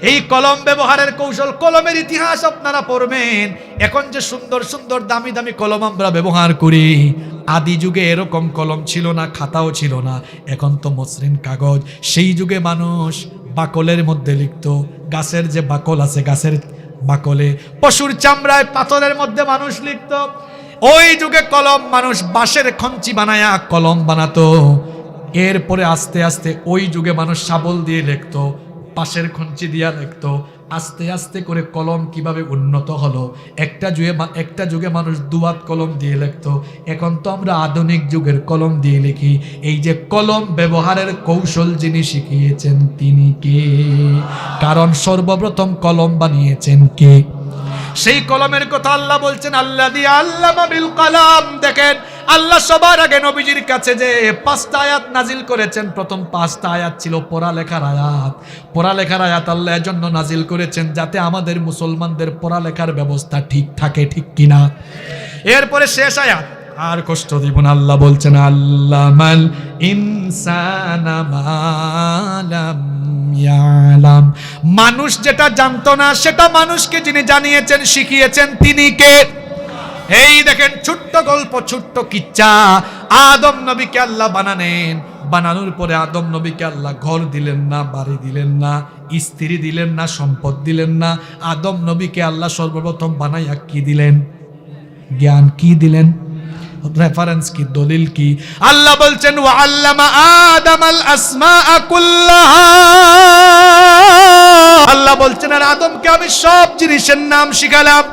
এই কলম ব্যবহারের কৌশল, কলমের ইতিহাস আপনারা পড়বেন। এখন যে সুন্দর সুন্দর দামি দামি কলম আমরা ব্যবহার করি, আদি যুগে এরকম কলম ছিল না, খাতাও ছিল না, এখন তো মসৃণ কাগজ। সেই যুগে মানুষ বাকলের মধ্যে লিখতো, গাছের যে বাকল আছে, গাছের বাকলে, পশুর চামড়ায়, পাথরের মধ্যে মানুষ লিখতো। ওই যুগে কলম মানুষ বাঁশের খঞ্চি বানায়া কলম বানাতো। এরপরে আস্তে আস্তে ওই যুগে মানুষ শাবল দিয়ে লিখতো, বাঁশের খঞ্চি দিয়া লিখতো। আস্তে আস্তে করে কলম কিভাবে উন্নত হলো। একটা যুগে মানুষ দুয়াত কলম দিয়ে লিখতো, এখন তো আমরা আধুনিক যুগের কলম দিয়ে লিখি। এই যে কলম ব্যবহারের কৌশল যিনি শিখিয়েছেন তিনি কে? কারণ সর্বপ্রথম কলম বানিয়েছেন কে? সেই কলমের কথা আল্লাহ বলছেন, আল্লাযী আল্লামা বিল কলম। দেখেন আল্লাহ সবার আগে নবীজির কাছে যে 5টা আয়াত নাজিল করেছেন, প্রথম 5টা আয়াত ছিল পড়ালেখার আয়াত। পড়ালেখার আয়াত আল্লাহ এজন্য নাজিল করেছেন যাতে আমাদের মুসলমানদের পড়ালেখার ব্যবস্থা ঠিক থাকে, ঠিক কিনা? এরপরে শেষ আয়াত, আর কষ্ট দিব না, আল্লাহ বলছেন আল্লামাল ইনসানা মা লাম ইয়ালাম। মানুষ যেটা জানতো না সেটা মানুষকে যিনি জানিয়েছেন, শিখিয়েছেন, তিনি কে? এই দেখেন ছোট্ট গল্প, ছোট্ট কিচ্ছা। আদম নবীকে আল্লাহ বানালেন, বানানোর পরে আদম নবীকে আল্লাহ ঘর দিলেন না, বাড়ি দিলেন না, স্ত্রী দিলেন না, সম্পদ দিলেন না। আদম নবীকে আল্লাহ সর্বপ্রথম বানাইয়া কি দিলেন? জ্ঞান। কি দিলেন? রেফারেন্স কি? দলিল কি? আল্লাহ বলছেন ওয়া আল্লামা আদামাল আসমাআ কুল্লাহা। আল্লাহ বলছেন আর আদমকে আমি সব জিনিসের নাম শিখালাম।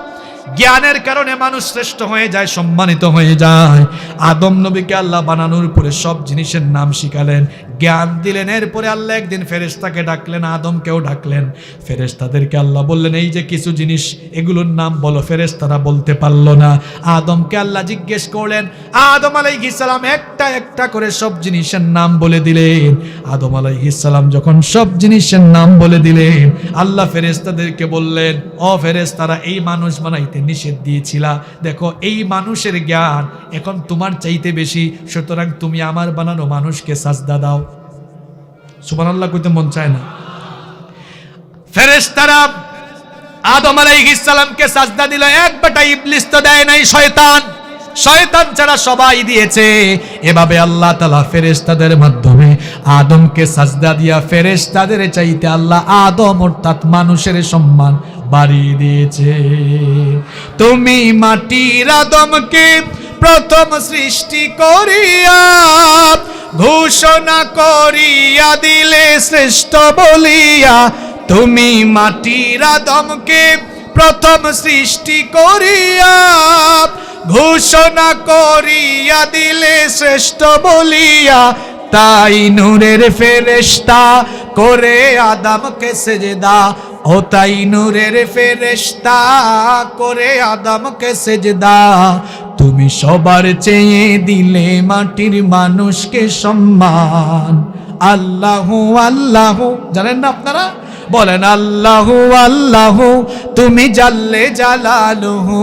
জ্ঞানের কারণে মানুষ শ্রেষ্ঠ হয়ে যায়, সম্মানিত হয়ে যায়। আদম নবীকে আল্লাহ বানানোর পরে সব জিনিসের নাম শিখালেন, জ্ঞান দিলেন। এরপরে আল্লাহ একদিন ফেরেশতাকে ডাকলেন, আদমকেও ডাকলেন। ফেরেশতাদেরকে আল্লাহ বললেন এই যে কিছু জিনিস, এগুলোর নাম বলো। ফেরেশতারা বলতে পারল না। আদমকে আল্লাহ জিজ্ঞেস করলেন, আদম আলাইহিস সালাম একটা একটা করে সব জিনিসের নাম বলে দিলেন। আদম আলাইহিস সালাম যখন সব জিনিসের নাম বলে দিলেন, আল্লাহ ফেরেশতাদেরকে বললেন, ও ফেরেশতারা, এই মানুষ বানাইতে নিষেধ দিয়েছিলা, দেখো এই মানুষের জ্ঞান এখন তোমার চাইতে বেশি, সুতরাং তুমি আমার বানানো মানুষকে সাজদা দাও। সুবহানাল্লাহ কইতে মন চায় না? ফেরেশতারা আদম আলাইহিস সালামকে সাজদা দিল, এক বেটা ইবলিস তো দেয় নাই, শয়তান। শয়তান ছাড়া সবাই দিয়েছে। এভাবে আল্লাহ তাআলা ফেরেশতাদের মাধ্যমে আদমকে সাজদা দিয়া ফেরেশতাদের চাইতে আল্লাহ আদম অর্থাৎ মানুষের সম্মান বাড়িয়ে দিয়েছে। তুমি মাটির আদমকে প্রথম সৃষ্টি করিয়া ঘোষণা করিয়া দিলে শ্রেষ্ঠ বলিয়া। তুমি মাটির আদমকে প্রথম সৃষ্টি করিয়া ঘোষণা করিয়া দিলে শ্রেষ্ঠ বলিয়া। তাই নূরের ফেরেশতা করে আদমকে সেজদা, ও তাই নূরের ফেরেশতা করে আদমকে সেজদা। তুমি সবার চেয়ে দিলে মাটির মানুষকে সম্মান। আল্লাহু আল্লাহু, জানেন না আপনারা? বলেন আল্লাহু আল্লাহু, তুমি জাল্লে জালালুহু,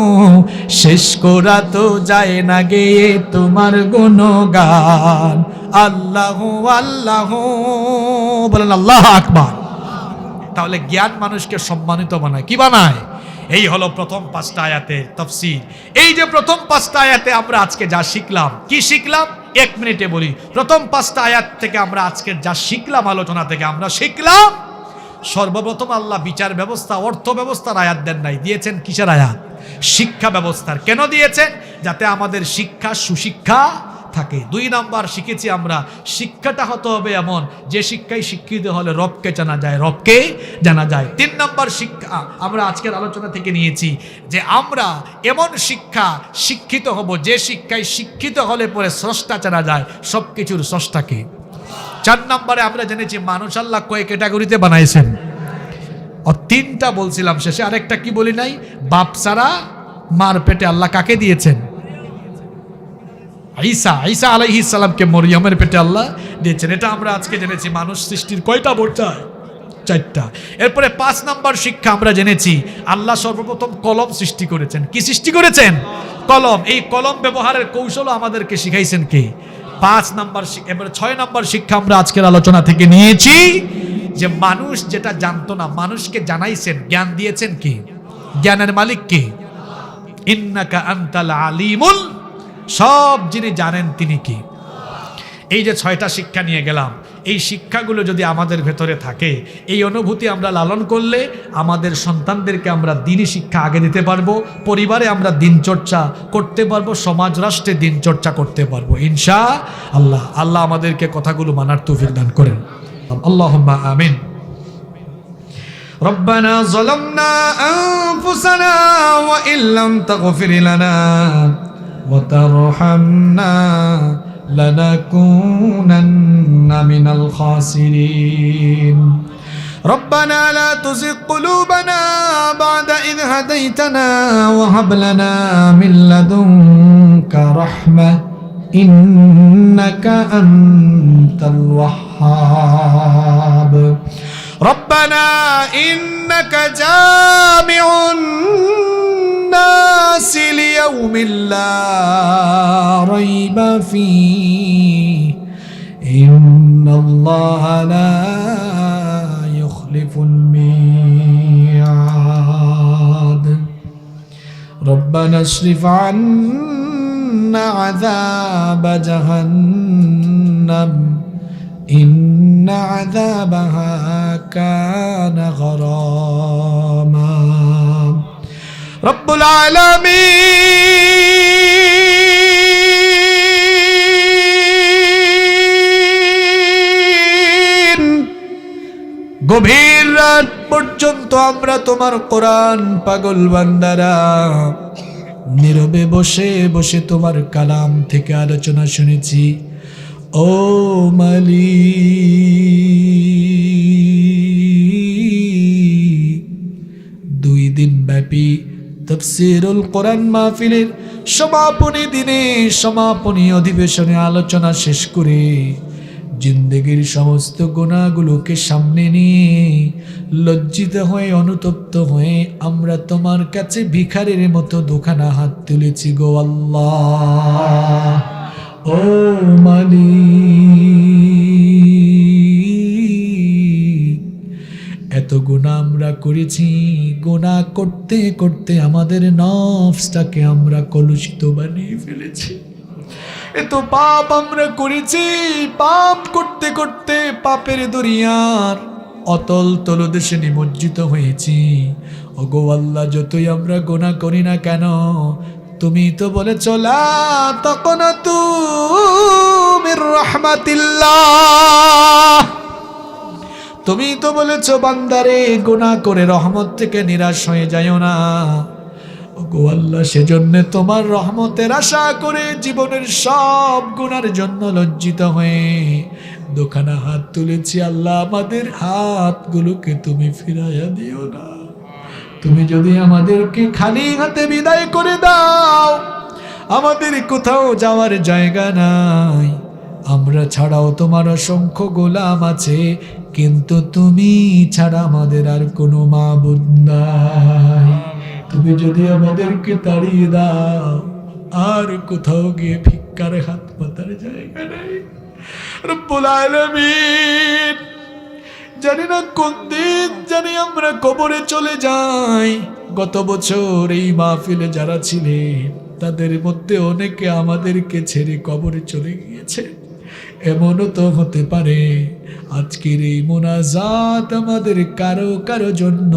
শেষ করা তো যায় না গেয়ে তোমার গুণগান। আল্লাহু আল্লাহু, বলেন আল্লাহু আকবার। তাহলে জ্ঞান মানুষকে সম্মানিত বানায়। কি বানায়? এই হলো প্রথম 5টা আয়াতের তাফসীর। এই যে প্রথম 5টা আয়াতে আমরা আজকে যা শিখলাম, কি শিখলাম? 1 মিনিটে বলি। প্রথম 5টা আয়াত থেকে আমরা আজকের যা শিখলাম, আলোচনা থেকে আমরা শিখলাম, সর্বপ্রথম আল্লাহ বিচার ব্যবস্থা, অর্থ ব্যবস্থার আয়াত দেন নাই, দিয়েছেন কিসের আয়াত? শিক্ষা ব্যবস্থার। কেন দিয়েছেন? যাতে আমাদের শিক্ষা সুশিক্ষা থাকে। 2 নাম্বার শিখেছি আমরা, শিক্ষাটা হতে হবে এমন যে শিক্ষায় শিক্ষিত হলে রবকে জানা যায়, রবকে জানা যায়। 3 নাম্বার শিক্ষা আমরা আজকের আলোচনা থেকে নিয়েছি যে আমরা এমন শিক্ষা শিক্ষিত হব যে শিক্ষায় শিক্ষিত হলে পরে স্রষ্টা জানা যায়, সব কিছুর স্রষ্টাকে। 4 নম্বরে আমরা জেনেছি মানুষ আল্লাহ কয় ক্যাটাগরিতে বানাইছেন। 3টা বলছিলাম, শেষে আরেকটা কি বলি নাই, বাপ ছাড়া মার পেটে আল্লাহ কাকে দিয়েছেন? ঈসা আলাইহিস সালামকে মরিয়মের পেটে আল্লাহ দিয়েছেন। এটা আমরা আজকে জেনেছি। মানুষ সৃষ্টির কয়টা পর্যায়? 4টা। এরপরে 5 নাম্বার শিক্ষা আমরা জেনেছি আল্লাহ সর্বপ্রথম কলম সৃষ্টি করেছেন। কি সৃষ্টি করেছেন? কলম। এই কলম ব্যবহারের কৌশলও আমাদেরকে শিখাইছেন কে? 5 নাম্বার। এবারে 6 নাম্বার শিক্ষা আমরা আজকের আলোচনা থেকে নিয়েছি যে মানুষ যেটা জানতো না মানুষকে জানাইছেন, জ্ঞান দিয়েছেন কি? জ্ঞানের মালিক কে? ইন্নাকা আনতাল আলিমুল, সব যিনি জানেন তিনি কি? এই যে 6টা শিক্ষা নিয়ে গেলাম, এই শিক্ষাগুলো যদি আমাদের ভেতরে থাকে, এই অনুভূতি আমরা লালন করলে আমাদের সন্তানদেরকে আমরা দ্বীনি শিক্ষা আগে দিতে পারবো, পরিবারে আমরা দিন চর্চা করতে পারবো, সমাজ রাষ্ট্রে দিন চর্চা করতে পারবো ইনশাআল্লাহ। আল্লাহ আমাদেরকে কথাগুলো মানার তৌফিক দান করেন, আল্লাহুম্মা আমিন। ربنا ظلمنا أنفسنا وإن لم تغفر لنا وترحمنا لنكونن من الخاسرين ربنا لا تزغ قلوبنا بعد إذ هديتنا وهب لنا من لدنك رحمة إنك أنت الوهاب ربنا إنك جامع الناس ليوم لا ريب فيه إن الله لا يخلف الميعاد ربنا اصرف عنا عذاب جهنم إن عذابها كان غراما رب العالمين গভীর রাত পর্যন্ত আমরা তোমার কোরআন পাগল বান্দারা নীরবে বসে বসে তোমার কালাম থেকে আলোচনা শুনেছি। ও মালিক, 2 দিন ব্যাপী তাফসীরুল কোরআন মাহফিলের সমাপনী দিনে, সমাপনী অধিবেশনে আলোচনা শেষ করে জিন্দেগির সমস্ত গুনাহগুলোকে সামনে নিয়ে লজ্জিত হয়ে অনুতপ্ত হয়ে আমরা তোমার কাছে ভিখারির মতো দুখানা হাত তুলেছি গো আল্লাহ। ও মালিক, এত গুনাহ আমরা করেছি, গুনাহ করতে করতে আমাদের নফসটাকে আমরা কলুষিত বানিয়ে ফেলেছি। এত পাপ আমরা করেছি, পাপ করতে করতে পাপের দরিয়ার অতল তলদেশে নিমজ্জিত হয়েছি। ওগো আল্লাহ, যতই আমরা গুনাহ করি না কেন, তুমি তো বলেছ লা তাকনাতু মির রাহমাতিল্লাহ, তুমি তো বলেছ বান্দারে গুনাহ করে রহমত থেকে নিরাশ হয়ে যায়ও না। ওগো আল্লাহ, সেজন্য তোমার রহমতের আশা করে জীবনের সব গুনার জন্য লজ্জিত হয়ে দুখানা হাত তুলেছি। আল্লাহ, আমাদের হাতগুলোকে তুমি ফিরাইয়া দিও না। তুমি যদি আমাদেরকে খালি হাতে বিদায় করে দাও, আমাদের কোথাও যাওয়ার জায়গা নাই। আমরা ছাড়াও তোমার অসংখ্য গোলাম আছে, কিন্তু তুমি ছাড়া আমাদের আর কোনো মাবুদ নাই। তুমি যদি আমাদেরকে তাড়িয়ে দাও, আর কোথাও গিয়ে ভিক্ষার হাত পাতার জায়গা নাই। রব্বুল আলামিন, জানি না কোন দিন জানি আমরা কবরে চলে যাই। গত বছর এই মাহফিলে যারা ছিলেন তাদের মধ্যে অনেকে আমাদেরকে ছেড়ে কবরে চলে গিয়েছে। এমনও তো হতে পারে আজকের এই মোনাজাত আমাদের কারো কারো জন্য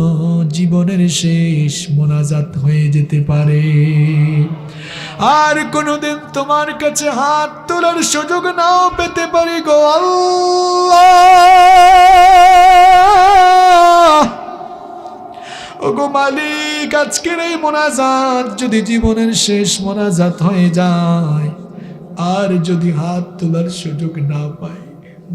জীবনের শেষ মোনাজাত হয়ে যেতে পারে। আর কোনোদিন তোমার কাছে হাত তোলার সুযোগ নাও পেতে পারি গো আল্লাহ। ওগো মালিক, আজকের এই মোনাজাত যদি জীবনের শেষ মোনাজাত হয়ে যায়, আর যদি হাত তোলার সুযোগ না পাই,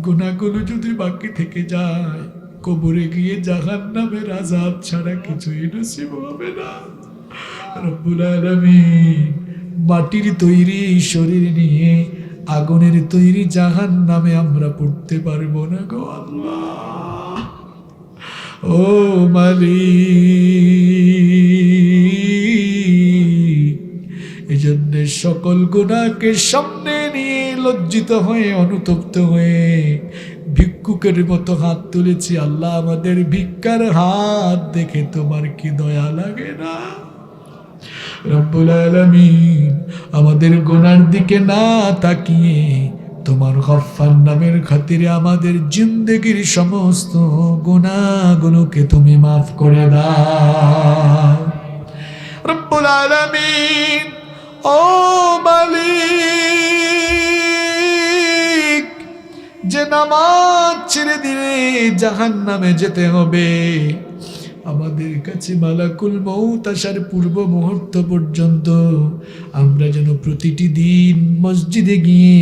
গুনাহগুলো যদি বাকি থেকে যায়, কবরে গিয়ে জাহান্নামের আযাব ছাড়া কিছুই নসিব হবে না। রব্বুল আলামিন, মাটির তৈরি শরীর নিয়ে আগুনের তৈরি জাহান্নামে আমরা পড়তে পারবো না গো আল্লাহ। ও মালিক, এজন্য সকল গুনাহকে সামনে নিয়ে লজ্জিত হয়ে অনুতপ্ত হয়ে ভিক্ষুকের মতো হাত তুলেছি। আল্লাহ, আমাদের ভিক্ষার হাত দেখে তোমার কি দয়া লাগে না? রব্বুল আলামিন, আমাদের গুনার দিকে না তাকিয়ে তোমার গফফার নামের খাতিরে আমাদের জিন্দেগির সমস্ত গুনাহগুলোকে তুমি মাফ করে দাও। রব্বুল আলামিন, ও মালিক, যে নামাজ ছেড়ে দিলে জাহান্নামে যেতে হবে, আমাদের কাছে মালাকুল মউত আসার পূর্ব মুহূর্ত পর্যন্ত আমরা যেন প্রতিটি দিন মসজিদে গিয়ে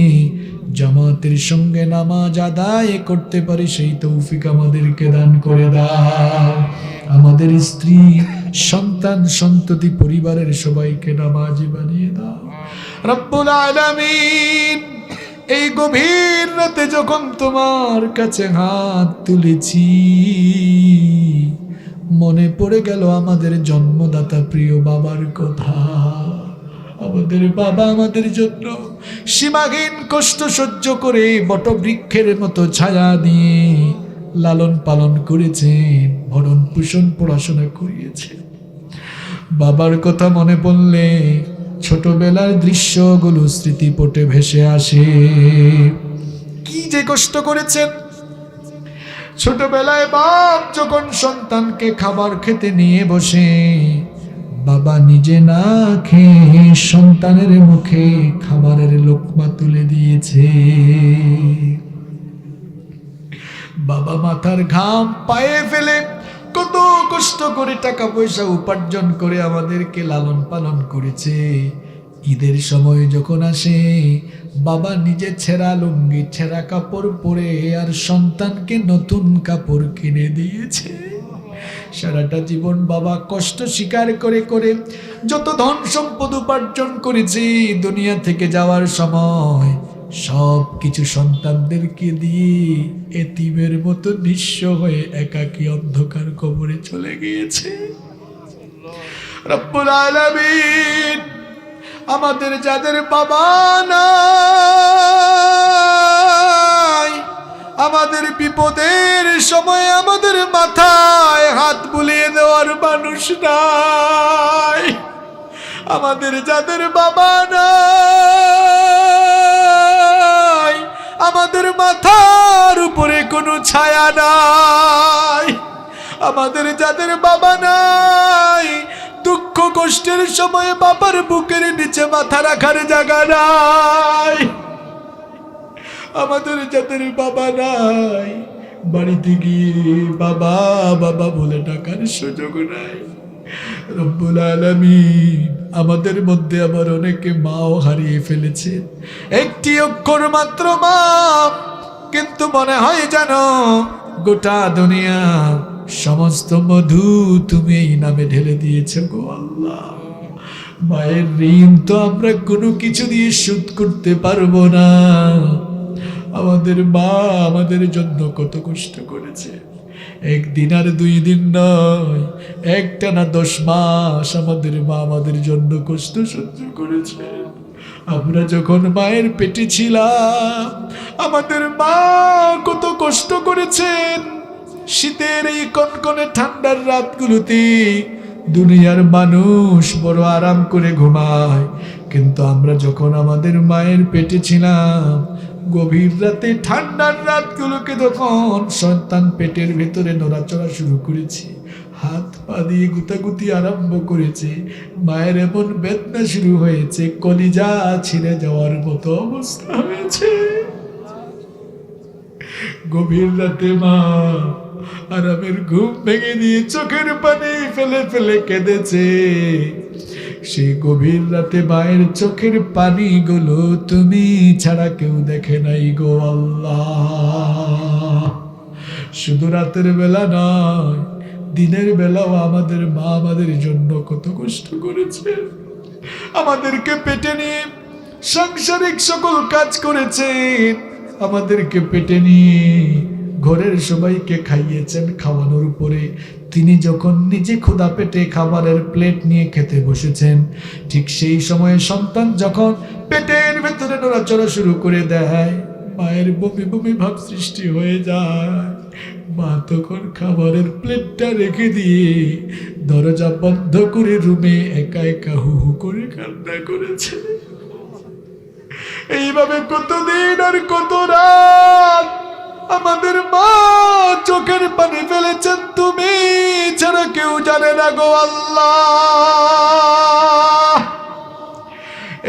জামাতের সঙ্গে নামাজ আদায় করতে পারি, সেই তৌফিক আমাদেরকে দান করে দাও। আমাদের স্ত্রী, সন্তান, সন্ততি, পরিবারের সবাইকে নামাজি বানিয়ে দাও। রব্বুল আলামিন, এই গভীর রাতে যখন তোমার কাছে হাত তুলেছি, মনে পড়ে গেল আমাদের জন্মদাতা প্রিয় বাবার কথা। আমাদের বাবা আমাদের জন্য সীমাহীন কষ্ট সহ্য করে বটবৃক্ষের মতো ছায়া দিয়ে লালন পালন করেছেন, ভরণ পোষণ, পড়াশোনা করিয়েছেন। বাবার কথা মনে পড়লে ছোটবেলার দৃশ্যগুলো স্মৃতিপটে ভেসে আসে। কি যে কষ্ট করেছেন! ছোটবেলায় বাপ যখন সন্তানকে খাবার খেতে নিয়ে বসে, বাবা নিজে না খেয়ে সন্তানের মুখে খাবারের লোকমা তুলে দিয়েছে। বাবা মাথার ঘাম পায়ে ফেলে কত কষ্ট করে টাকা পয়সা উপার্জন করে আমাদেরকে লালন পালন করেছে। ঈদের সময় যখন আসে, বাবা নিজে ছেঁড়া লুঙ্গি, ছেঁড়া কাপড় পরে আর সন্তানকে নতুন কাপড় কিনে দিয়েছে। সারাটা জীবন বাবা কষ্ট স্বীকার করে করে যত ধন সম্পদ উপার্জন করেছে, দুনিয়া থেকে যাওয়ার সময় সব কিছু সন্তানদেরকে দিয়ে এতিমের মতো নিঃস্ব হয়ে একাকী অন্ধকার কবরে চলে গিয়েছে। রব্বুল আলামিন, আমাদের যাদের বাবা নাই, আমাদের বিপদের সময় আমাদের মাথায় হাত বুলিয়ে দেওয়ার মানুষ নাই, আমাদের যাদের বাবা নাই, আমাদের মাথার উপরে কোনো ছায়া নাই, আমাদের যাদের বাবা নাই, দুঃখ কষ্টের সময় বাবার বুকের নিচে মাথা রাখার জায়গা নাই, আমাদের যাদের বাবা নাই, বাড়িতে গিয়ে বাবা বাবা বলে ডাকার সুযোগ নাই। রব্বুল আলামিন, আমাদের মধ্যে আবার অনেকে মাও হারিয়ে ফেলেছে। একটি অক্ষর মাত্র মা, কিন্তু মনে হয় জানো গোটা দুনিয়া সমস্ত মধু তুমি এই নামে ঢেলে দিয়েছো গো আল্লাহ। মায়ের ঋণ তো আমরা কোনো কিছু দিয়ে শোধ করতে পারবো না। আমাদের মা আমাদের জন্য কত কষ্ট করেছে, একদিন আর 2 দিন নয়, একটানা 10 মাস আমাদের মা আমাদের জন্য কষ্ট সহ্য করেছে। আমরা যখন মায়ের পেটে ছিলাম, আমাদের মা কত কষ্ট করেছেন। শীতের এই কনকনে ঠান্ডার রাতগুলোতে দুনিয়ার মানুষ বড় আরাম করে ঘুমায়, কিন্তু আমরা যখন আমাদের মায়ের পেটে ছিলাম, গভীর রাতে ঠান্ডার রাতগুলোকে যখন সন্তান পেটের ভেতরে নড়াচড়া শুরু করেছি, হাত পা দিয়ে গুতাগুতি আরম্ভ করেছে, মায়ের এমন বেদনা শুরু হয়েছে, কলিজা ছিঁড়ে যাওয়ার মতো অবস্থা হয়েছে। গভীর রাতে মা আরামের ঘুম ভেঙে দিয়ে চোখের পানি ফেলে ফেলে কেঁদেছে। সেই গভীর রাতে মায়ের চোখের পানিগুলো তুমি ছাড়া কেউ দেখে নাই গো আল্লাহ। শুধু রাতের বেলা নয়, দিনের বেলাও আমাদের মা আমাদের জন্য কত কষ্ট করেছে। আমাদেরকে পেটে নিয়ে সাংসারিক সকল কাজ করেছেন, আমাদেরকে পেটে নিয়ে ঘরের সবাইকে খাইয়েছেন। খাওয়ানোর উপরে তিনি যখন নিজে ক্ষুধা পেটে খাবারের প্লেট নিয়ে খেতে বসেছেন, ঠিক সেই সময়ে সন্তান যখন পেটের ভেতরে নড়াচড়া শুরু করে দেয়, মায়ের বমি বমি ভাব সৃষ্টি হয়ে যায়। মা তখন খাবারের প্লেটটা রেখে দিয়ে দরজা বন্ধ করে রুমে একা একা হু হু করে কান্না করেছে। এইভাবে কতদিন আর কত রাত আমাদের মা চোখের পানি ফেলেছেন, তুমি ছাড়া কেউ জানে না গো আল্লাহ।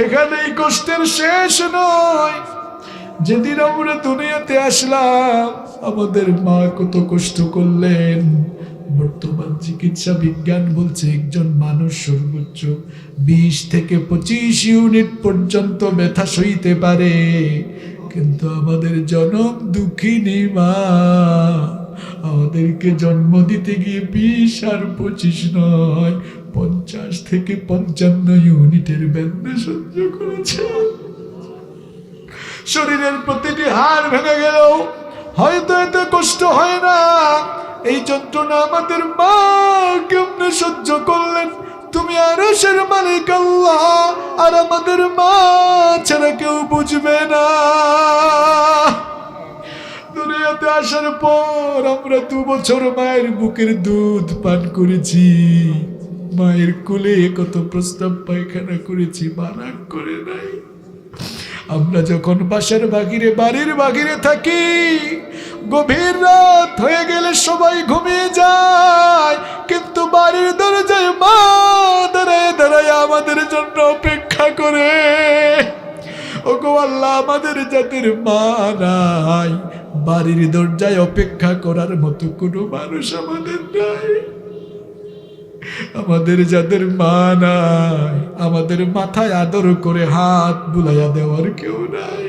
এখানেই কষ্টের শেষ নয়। যেদিন আমরা দুনিয়াতে আসলাম, আমাদের মা কত কষ্ট করলেন। বর্তমান চিকিৎসা বিজ্ঞান বলছে একজন মানুষ সর্বোচ্চ 20 থেকে 25 ইউনিট পর্যন্ত ব্যথা সইতে পারে, কিন্তু আমাদের জনম দুঃখিনী মা আমাদেরকে জন্ম দিতে গিয়ে 20 আর 25 নয়, 50 থেকে 55 ইউনিটের বেদনা সহ্য করেছে। শরীরের প্রতিটি হাড় ভেঙে গেল, হয়তো এত কষ্ট হয় না। এই যন্ত্রণা আমাদের মা কেমনে সহ্য করলেন, তুমি আরশের মালিক আল্লাহ, আর আমাদের মা ছাড়া কেউ বুঝবে না। দুনিয়াতে আসার পর আমরা 2 বছর মায়ের বুকের দুধ পান করেছি, মায়ের কোলে কত প্রস্তাব পায়খানা করেছি, মানা করে নাই। আমরা যখন বাসার বাহিরে বাড়ির বাহিরে থাকি, গভীর রাত হয়ে গেলে সবাই ঘুমিয়ে যায়, কিন্তু বাড়ির দরজায় মা দাঁড়ায় দাঁড়ায় আমাদের জন্য অপেক্ষা করে। ওগো আল্লাহ, আমাদের যাদের মা নাই, বাড়ির দরজায় অপেক্ষা করার মতো কোনো মানুষ আমাদের নাই। আমাদের যাদের মা নাই, আমাদের মাথায় আদর করে হাত বুলাইয়া দেওয়ার কেউ নাই।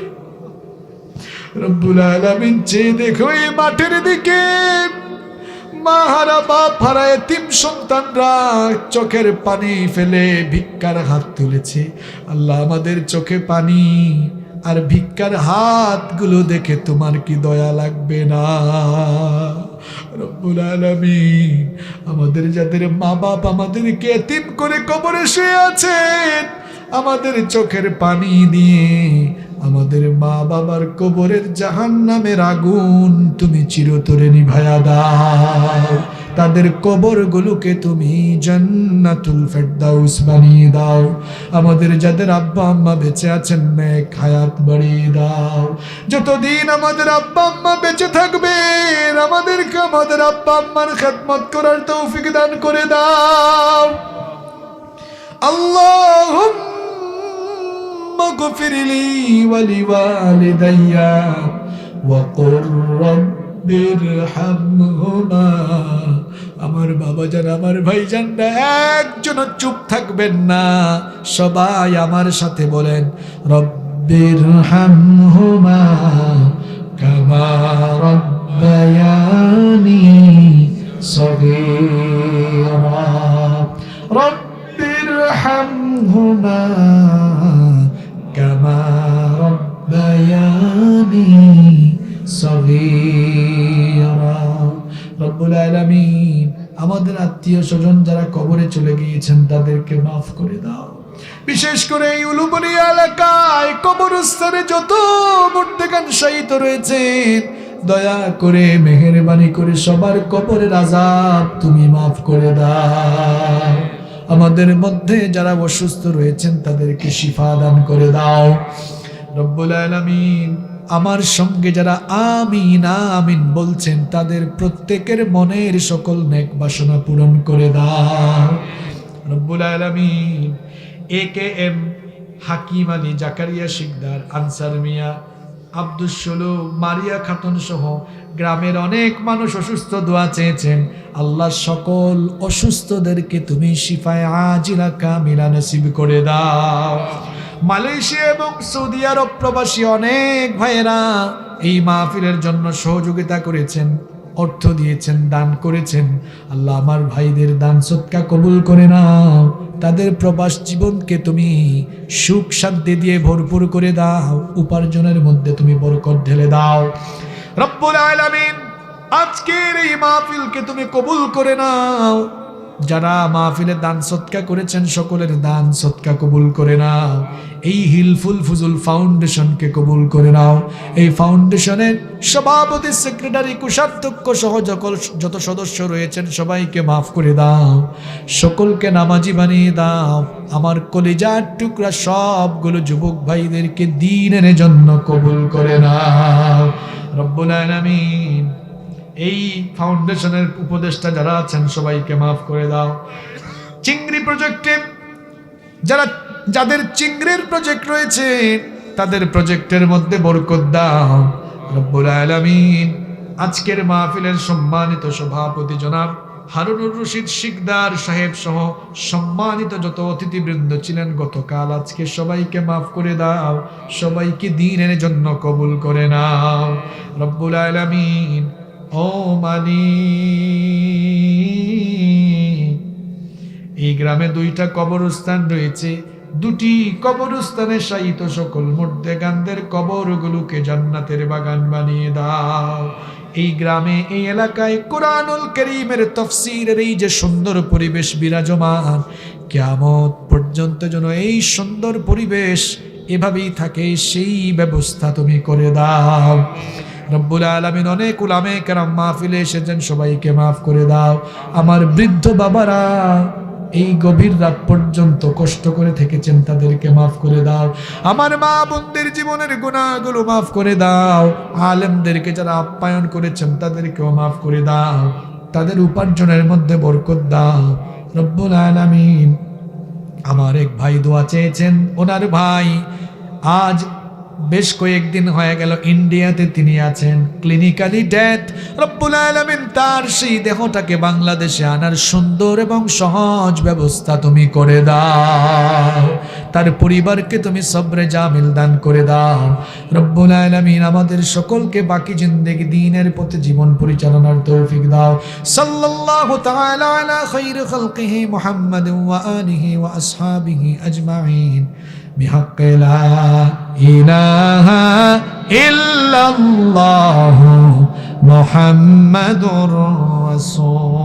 রব্বুল আলামিন চেয়ে দেখো এই মাঠের দিকে, মা হারা বাপ হারা এতিম সন্তানরা চোখের পানি ফেলে ভিক্ষার হাত তুলেছে। আল্লাহ, আমাদের চোখে পানি আর ভিক্ষার হাতগুলো দেখে তোমার কি দয়া লাগবে না? রব্বুল আলামিন, আমাদের যাদের মা বাপ আমাদেরকে এতিম করে কবরে শুয়ে আছেন, আমাদের চোখের পানি দিয়ে আমাদের মা বাবার কবরের জাহান্নামের আগুন তুমি চিরতরে নিভায়া দাও। তাদের কবরগুলোকে তুমি জান্নাতুল ফেরদাউস বানিয়ে দাও। আমাদের যাদের আব্বা আম্মা বেঁচে আছেন, নেক হায়াত বাড়িয়ে দাও। যতদিন আমাদের আব্বা আম্মা বেঁচে থাকবেন, আমাদেরকে আমাদের আব্বা আম্মার খেদমত করার তৌফিক দান করে দাও। আল্লাহুম্মা গফির লি ওয়া লিওয়ালিদাইয়া ওয়া কুর রাব্বিরহামহুমা। আমার বাবাজান, আমার ভাইজানরা একজন চুপ থাকবেন না, সবাই আমার সাথে বলেন, রব্বিরহামহুমা কামা রাব্বায়ানি সগীরা। রব্বিরহামহুমা কামা রাব্বায়ানি সগীরা। রব্বুল আলামিন, আমাদের আত্মীয় স্বজন যারা কবরে চলে গিয়েছেন তাদেরকে মাফ করে দাও। বিশেষ করে এই উলুবনিয়া এলাকায় কবরস্থানে যত মুর্তেকান শহীদ রয়েছেন, দয়া করে মেহেরবানি করে সবার কবরের আযাব তুমি মাফ করে দাও। আমাদের মধ্যে যারা অসুস্থ রয়েছেন তাদেরকে শিফা দান করে দাও রব্বুল আলামিন। আমার সঙ্গে যারা আমিন আমিন বলছেন তাদের প্রত্যেকের মনের সকল নেক বাসনা পূরণ করে দাও রব্বুল আলামিন। AKM হাকিম আলী, জাকারিয়া শিকদার, আনসার মিয়া, আব্দুস সলু, মারিয়া খাতুন সহ গ্রামের অনেক মানুষ অসুস্থ, দোয়া চেয়েছেন। আল্লাহ সকল অসুস্থদেরকে তুমি শিফায়ে আজিলা কামিলা নসিব করে দাও। মালয়েশিয়া এবং সৌদি আরব প্রবাসী অনেক ভাইয়েরা এই মাহফিলের জন্য সহযোগিতা করেছেন, অর্থ দিয়েছেন, দান করেছেন। আল্লাহ আমার ভাইদের দান সদকা কবুল করে নাও, তাদের প্রবাস জীবনকে তুমি সুখ শান্তি দিয়ে ভরপুর করে দাও, উপার্জনের মধ্যে তুমি বরকত ঢেলে দাও রব্বুল আলামিন। আজকের এই মাহফিলকে তুমি কবুল করে নাও, যারা মাহফিলে দান সদকা করেছেন সকলের দান সদকা কবুল করে নাও। এই হিলফুল ফুজুল ফাউন্ডেশনকে কবুল করে নাও। এই ফাউন্ডেশনের সভাপতি, সেক্রেটারি, কোষাধ্যক্ষ সহ যত সদস্য রয়েছেন সবাইকে মাফ করে দাও, সকলকে নামাজি বানিয়ে দাও। আমার কলিজার টুকরা সবগুলো যুবক ভাইদেরকে দ্বীনের জন্য কবুল করে নাও রব্বুল আলামিন। এই ফাউন্ডেশনের উপদেষ্টা যারা আছেন সবাইকে মাফ করে দাও। চিংড়ি প্রজেক্টে যাদের চিংড়ির প্রজেক্ট রয়েছে তাদের প্রজেক্টের মধ্যে বরকত দাও রব্বুল আলামিন। আজকের মাহফিলের সম্মানিত সভাপতি জনাব হারুনুর রশিদ শিকদার সাহেব সহ সম্মানিত যত অতিথিবৃন্দ ছিলেন গতকাল আজকে সবাইকে মাফ করে দাও, সবাইকে দ্বীনের জন্য কবুল করে নাও রব্বুল আলামিন। ও মালিক, এই গ্রামে 2টা কবরস্থান রয়েছে, 2টি কবরস্থানে শায়িত সকল মুর্দেগানদের কবরগুলোকে জান্নাতের বাগান বানিয়ে দাও। এই গ্রামে, এই এলাকায় কোরআনুল কারীমের তাফসীরের এই যে সুন্দর পরিবেশ বিরাজমান, কিয়ামত পর্যন্ত যেন এই সুন্দর পরিবেশ এভাবেই থাকে সেই ব্যবস্থা তুমি করে দাও রব্বুল আলামিন। অনেক উলামায়ে কেরাম মাহফিলে এসেছেন, সবাইকে মাফ করে দাও। আমার বৃদ্ধ বাবারা এই গভীর রাত পর্যন্ত কষ্ট করে থেকেছেন, তাদেরকে মাফ করে দাও। আমার মা বোনদের জীবনের গুনাহগুলো মাফ করে দাও। আলেমদেরকে যারা আপ্যায়ন করেছেন তাদেরকেও মাফ করে দাও, তাদের উপার্জনের মধ্যে বরকত দাও রব্বুল আলামিন। আমার এক ভাই দোয়া চেয়েছেন, ওনার ভাই আজ বেশ কয়েকদিন হয়ে গেল ইন্ডিয়াতে তিনি আছেন, ক্লিনিক্যালি ডেথ। রব্বুল আলামিন তার সেই দেহটাকে বাংলাদেশে আনার সুন্দর এবং সহজ ব্যবস্থা তুমি করে দাও, তার পরিবারকে তুমি সবরে জামিল দান করে দাও রব্বুল আলামিন। আমাদের সকলকে বাকি জিন্দেগি দ্বীনের পথে জীবন পরিচালনার তৌফিক দাও। সাল্লাল্লাহু তাআলা আলা খায়রি খালকিহি মুহাম্মাদিন ওয়া আলিহি ওয়া আসহাবিহি আজমাইন بحق لا إله إلا الله محمد رسول